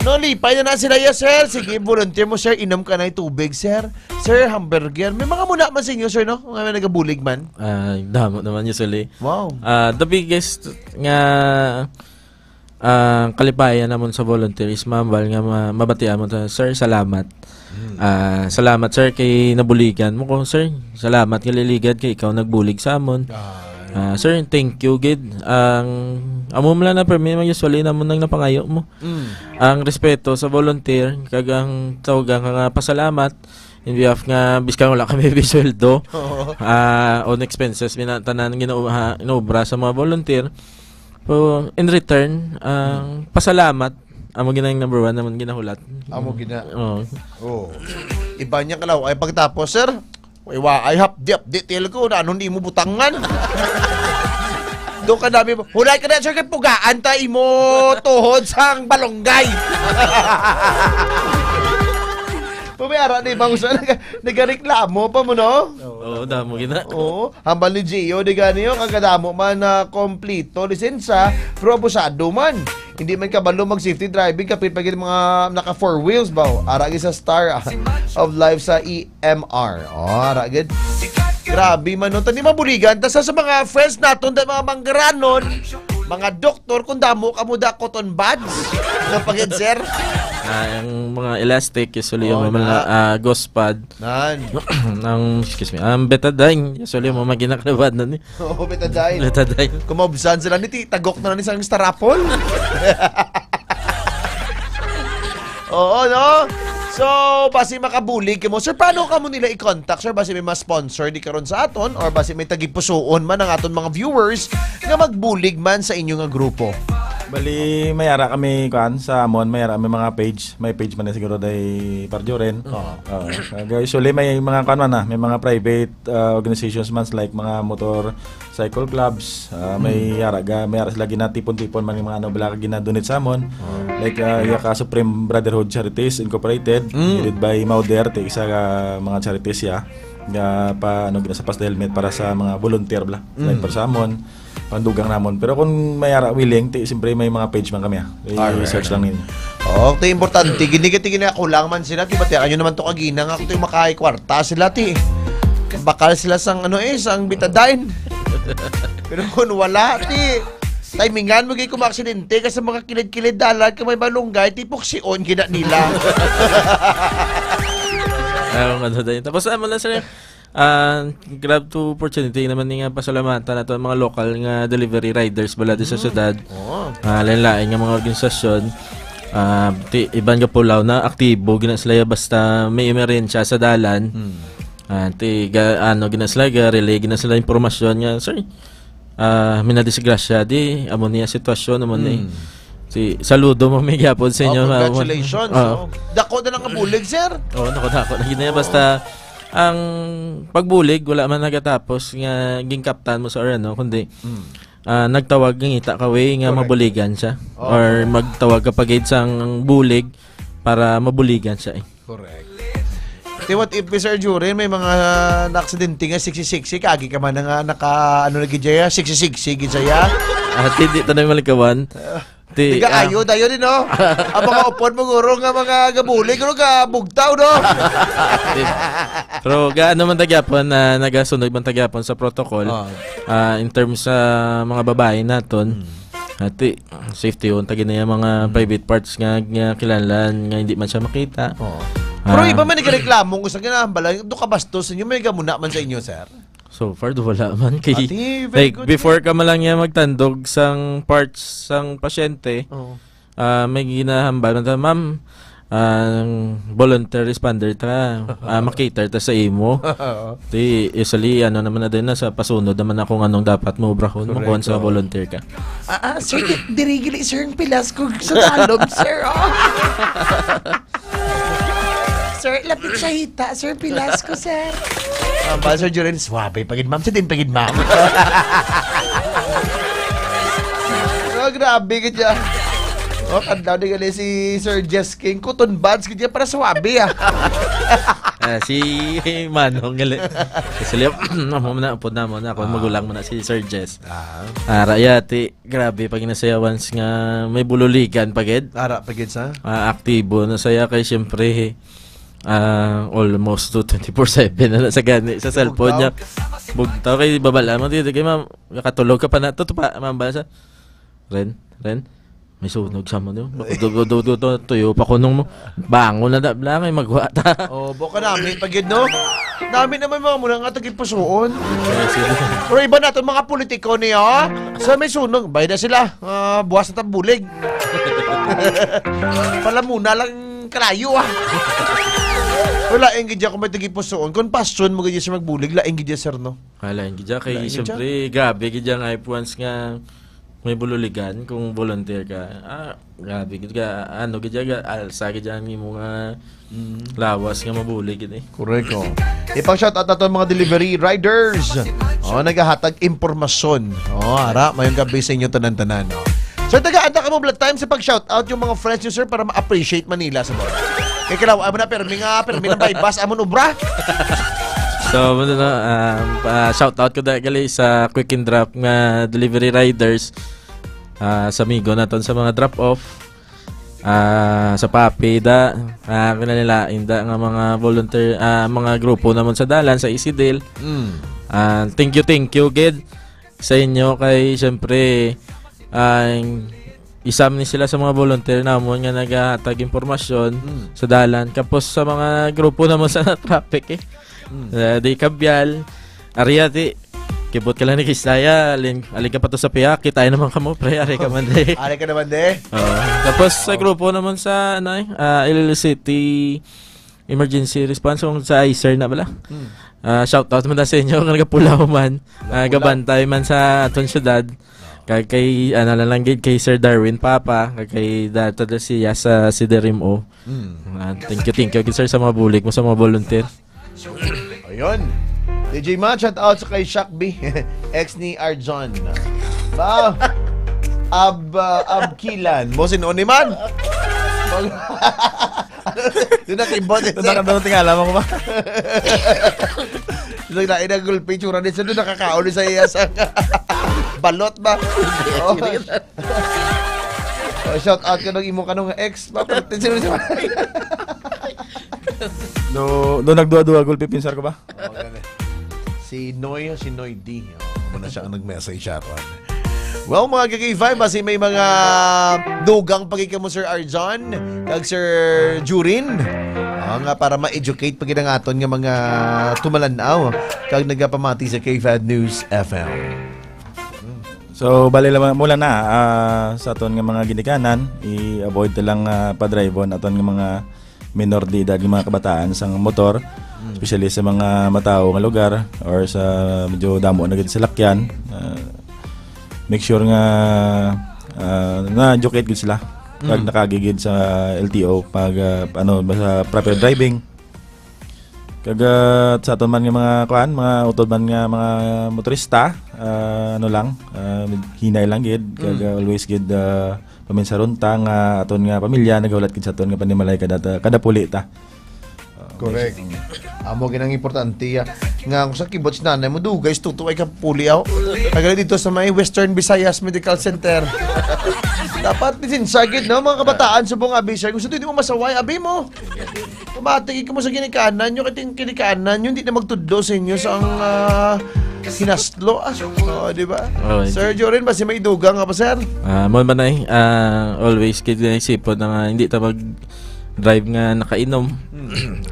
No, lipay na sila, yes sir. Sige, volunteer mo sir, inom ka na yung tubig sir. Sir, hamburger. May mga muna man sa inyo sir, no? Mga nagabulig man. Damo naman usually. Wow. The biggest nga kalipayan namon sa volunteer is mambal nga mabatian mo ta, sir, salamat. Salamat sir kay nabuligan mo ko, sir. Salamat kay liligad kay ikaw nagbulig sa amon. Sir, thank you gid. Amo man na permi usually namon nang napangayo mo. Ang respeto sa volunteer kag ang tawagan nga pasalamat in behalf nga biskang wala kami bisweldo. On expenses tanan ginobra sa mga volunteer. So, in return, pasalamat. Amo ginang number 1 naman ginahulat. Amo gina. Iba niya kalaw ay pagtapos sir. I have detail ko na anong di mo butangan. Doon ka namin, hulay ka na sir kay pugaan ta imo tuhod sang balonggay. Pumayara na ibang usa nagareklamo pa mo, no? Oo, damo gina. Oo, hambal ni Gio, di ganiyo, kagdamo man na kompleto lisensya, pero abusado man. Hindi man kabalo mag-safety driving, kapit pagit mga naka 4 wheels ba? Aragi sa Star of Life sa EMR. Aragid. Grabe man, no? Tani mabuligan, tas sa mga friends naton, mga manggaranon, mga doktor, kung damo ka mo da cotton buds, na pagid, sir. Yung mga elastic, usually yung mga ghost pad. Excuse me, betadine, usually yung mga ginakalabad na ni. Oo, betadine. Kumabsan sila ni tagok na ni sang starapol. Oo, no? So, basi makabulig mo. Sir, paano ka mo nila i-contact? Sir, basi may ma-sponsor di karon sa aton or basi may tagipusoon man ang aton mga viewers nga magbulig man sa inyong nga grupo? Bali, mayara kami sa Amon, mayara kami mga page. May page man na siguro day Parjo rin. Usually may mga may mga private organizations man like mga motorcycle clubs. May yara sila ginatipon-tipon man yung mga bala ginadonate sa Amon. Like Yaka Supreme Brotherhood Charities Incorporated, led by Mauder, isa mga charities ya. Nga sa pasta helmet para sa mga volunteer bla. Like para sa Amon. Pandugang namon. Pero kung mayara willing, siyempre may mga page man kami. I-search lang ninyo. Okay, importante. Gini-gini ako lang man sila. Batiakan nyo naman ito kaginang. Ako ito yung makakikwarta sila. Bakal sila sang sang betadine. Pero kung wala, timingan mo kayo kumaksidente kasi mga kilid-kilid dalat ka may balunggay, tipoksion gina nila. Tapos naman lang sila grab to opportunity naman nga pasalamatan nato ang mga local nga delivery riders bala sa syudad. Lain-lain nga mga organisasyon. Iban nga pulaw na aktibo gina sila basta may emerensya sa dalan. Gina sila relay gina sila impormasyon nga sir. Minadisgrasya di amo niya sitwasyon naman saludo mo may gyapon sa inyo. Congratulations. Dako na lang kabulig sir. Dako na gina basta ang pagbulig wala man nagatapos nga gingkaptan mo sa kundi nagtawag ng ita kaway nga mabuligan siya or magtawag kapag sang bulig para mabuligan siya Correct. What if Sir Jurin may mga na-aksidente nga 66 kagi ka man nga naka nagijaya 66 gijaya. Hindi tanay malikawan. Tiga ayo dayo din no. Ang mga upon maguro nga mga gabulig nga bugtaw no. Pero gaano man tagyapon na nagasunod man tagyapon sa protocol in terms sa mga babae naton. Ati, safety yun. Tagin na yung mga private parts nga kilalan nga hindi man siya makita. Pero iba man nagreklamo kung sa ginahambala, doon ka bastos, inyo may gamuna man sa inyo, sir? So far, wala man. Kay, Ati, like, good, before ka malang yan magtandog sang parts sang pasyente, may ginahambal. Ma'am, volunteer responder ta, makater ta sa imo. Di, usually, ano naman na din na sa pasunod naman na kung anong dapat mo brahon mo kung sa volunteer ka. Sir, dirigili, sir, ang pilas ko sa talog, sir. Sir, lapit sa hita. Sir, pilas ko, sir. Sir Juren, swabe. Pagid ma'am. Sa din, pagid ma'am. Grabe ka dyan. Kandaw din gali si Sir Jess King. Cotton buds ka dyan para swabe, Si Manong gali. Kasi po na ako magulang mo na si Sir Jess. Rayati, grabe pag inasayawan nga may bululigan pagid. Pagid sa? Aktibo na saya kay syempre almost 24/7 na sa gani sa cellphone niya. Bugtaw kay babala mo dito kay ma'am, katulog ka pa na to pa ma'am ba sa Ren may sunog sa mo no. Tuyo pa kunong mo. Bangon na dabla may magwata. Boka namin pagid no. Dami naman mga muna nga tagipasuon. Pero iba na itong mga politiko niya, sa may sunog, bayad na sila. Buwas na tambulig. Pala muna lang kalayo Wala ang gidya kung may tagipusoon. Kung passion mo gidya siya magbulig, laing gidya sir no? Laing gidya kay siyempre grabe gidya nga once nga may bululigan kung volunteer ka. Grabe gidya ano gidya alsa gidya ang mga lawas nga mabulig gid Correct Ipang shout out nato mga delivery riders. Nagahatag impormasyon. Ara mayong gabi sa inyo tanan-tanan. So taga-anda ka mo blood time sa pag-shout out yung mga friends nyo sir para ma-appreciate Manila sa mga. Kaya kailangan amo na permi ng bypass amon ubra. So shout out ko gali sa quick and drop nga delivery riders sa Migo naton sa mga drop off sa Papi nila inda nga mga volunteer mga grupo namon sa dalan sa Isidel. Thank you gid sa inyo kay syempre isam ni sila sa mga volunteer namon nga nagahatag impormasyon sa dalan kapos sa mga grupo namon sa traffic di kabyal ariati kibot ka lang ni Kisaya alin ka pa to sa piyak kita naman kamo pre ari ka man de tapos sa grupo naman sa Iloilo City emergency response sa ICER na bala shout out man sa inyo nga nagapulaw man gabantay man sa aton syudad kay lang gid kay Sir Darwin Papa kay dato siya sa Siderimo. Thank you sir sa mga bulig mo sa mga volunteer. Ayun. DJ Man, shout out sa kay Shakbi, ex ni Arjon. Abkilan. Mo sinuon ni man. Doon na kimbot. Doon na tingala mo ko ba? Doon na inagulpi tsura din sa doon nakakauli sa iya sa balot ba? Shout out ka ng imo kanong ex. No nagduwa-duwa gulpi pinsar ko ba? Si Noy D. Muna siya ang nag-message siya. Well, mga KK5, kasi may mga dugang pagika mo Sir Arjon kag Sir Jurin. Nga para ma-educate pag inangaton nga mga tumalanaw kag nagapamati sa K5 News FM. So, bali lang mula na sa aton nga mga ginikanan, i-avoid lang pa-drive-on aton nga mga minor de edad, mga kabataan sa motor, especially sa mga matao nga lugar or sa medyo damo na gid sa lakyan. Make sure nga na-educate gid sila kag nakagigid sa LTO pag sa proper driving. Kag sa aton man nga mga mga utod man nga mga motorista, hinay lang gid kag always gid paminsaronta nga aton nga pamilya nagahulat gid sa aton nga panimalay kada puli ta. Correct. Amo ginang importante nga kung sa kibots nanay mo guys tutuay ka puli aw. Kag dito sa may Western Visayas Medical Center. Dapat disinsagid no mga kabataan subong abi sir. Kung sa hindi mo masaway abi mo. Tumatigi ka mo sa ginikanan nyo kiting kinikanan nyo hindi na magtudlo sa inyo sa ang Hinaslo di ba? Oh, Sir Jorin, basi may dugang nga pa, sir? Mo man ay always kaya isipon na hindi ta mag drive nga nakainom.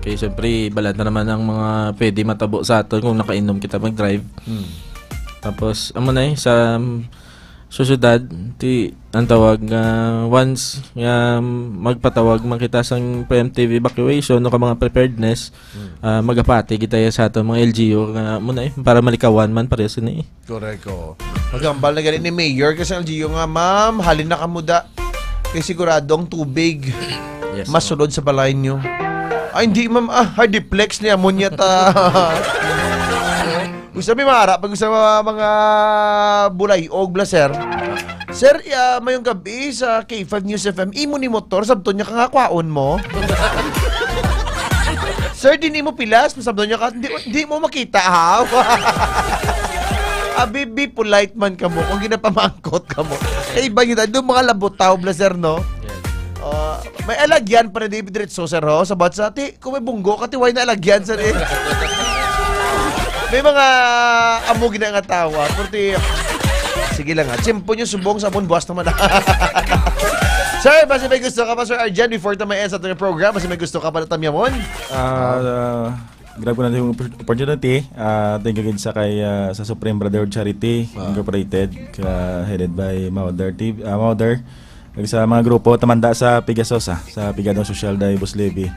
Kaya siyempre balat na naman ang mga pwede matabo sa aton kung nakainom kita mag-drive. Tapos amo na sa susyudad ang tawag once magpatawag makita sang preemptive evacuation o ka mga preparedness magapati kita sa ato mga LGU muna para malikawan man parehas ni. Correct ko. Magambal na ganit ni Mayor kasi LGU nga, ma'am, halin na kamuda. Kaya siguradong tubig masulod sa balay nyo. Ay hindi, ma'am, hardiplex ni ammonia ta. Gusto may maharap pag gusto mga bulay o blaser. Sir, mayong gabi sa K5 News FM, imo ni motor, sabto niya ka nga kwaon mo. Sir, di mo pilas, sabto niya ka, di mo makita, ha? Be polite man ka mo, kung ginapamangkot ka mo. Eh, iba yun, doon mga labotaw, blaser, no? May alagyan pa na David Ritso, sir, ho? Sabat sa ati, kung may bunggo, katiway na alagyan, sir, eh. May mga amog na nga tawa. Porque, sige lang ha. Tsimpo nyo subong sa buwan buwas naman. Sir, basta may gusto ka pa, Sir Arjan, before na may end sa ating program, basta may gusto ka pa na tamyamon? Grab ko na yung opportunity. Thank you sa kay sa Supreme Brotherhood Charity Incorporated, headed by Mauder. Sa mga grupo tamanda sa Pigasosa, sa Pigadong Social Day Bus Levy.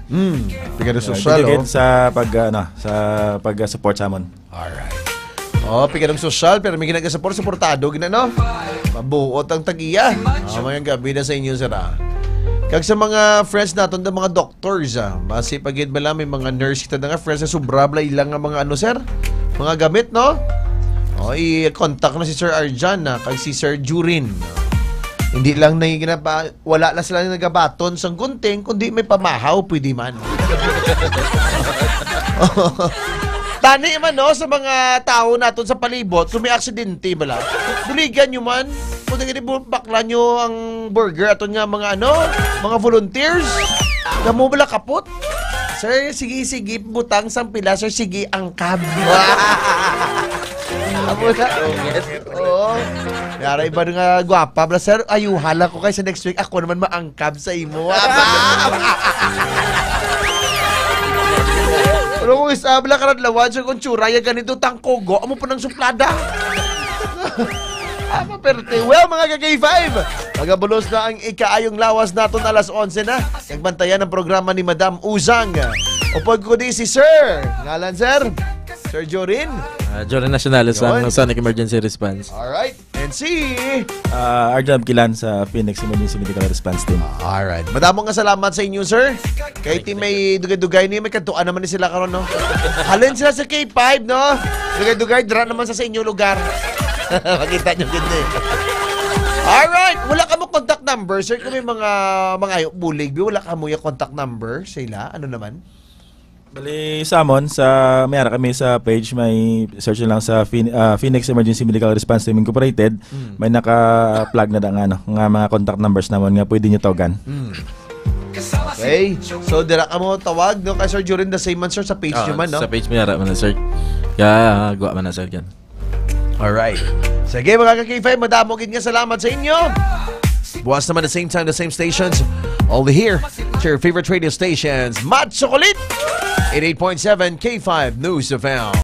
Pigadong Social, sa pag-support sa amon. Alright. Pigadong Social, pero may ginag-support, supportado, ginano? Mabuot ang tagiya. Mayang gabi na sa inyo, sir. Kag sa mga friends natin, na mga doctors, Basi pagid ba lang, may mga nurse kita na nga, friends na subrabla ilang nga mga sir? Mga gamit, no? I-contact na si Sir Arjan, kag si Sir Jurin. Hindi lang wala lang sila nagabaton sa gunting, kundi may pamahaw, pwede man. Tani man, no, sa mga tao natin sa palibot, kung may aksidente, bala, buligan nyo man, kung bakla nyo ang burger, aton nga mga mga volunteers, kamo bala kapot. Sir, sige, butang sang pila, sir, sige, angkab. Amo na. Yara iba nga gwapa, bala, sir, ayuhala ko kayo sa next week, ako naman maangkab sa imo. Pero kung isabla ka nadlawan, sir, kung tsuraya ganito, tangkogo, amo po ng suplada. Perte. Well, mga ka-K5, magabulos na ang ikaayong lawas naton alas 11 na. Nagbantayan ang programa ni Madam Uzang. Upod ko di si Sir. Ngalan, sir? Sir Jorin? Jorin Nacionales ang Sonic Emergency Response. Alright. And si Arjan Kilan sa Phoenix Emergency Medical Response Team. Alright. Madamong nga salamat sa inyo, sir. Kahit may dugay-dugay niya, may kantuan naman ni sila karon, no? Halin sila sa K5, no? Dugay-dugay, dra naman sa inyong lugar. Makita nyo ganda eh. Alright, wala ka mo contact number, sir. Kung may mga bulig, wala ka mo yung contact number sila. Ano naman? Bali, Samon, mayara kami sa page, may search lang sa Phoenix Emergency Medical Response Team Incorporated. May naka-plug na nga mga contact numbers naman nga pwede nyo tawagan. Okay. So, dira ka mo tawag, no? Kay Sir Jurin, the same man, sir, sa page nyo man, no? Sa page mayara man na, sir. Kaya, gawa man na, sir, yan. Alright. Sige, mga ka-K5, madamogin nga salamat sa inyo. Buwas naman the same time, the same stations. All the here to your favorite radio stations. Macho Kulit! 88.7 K5 News FM.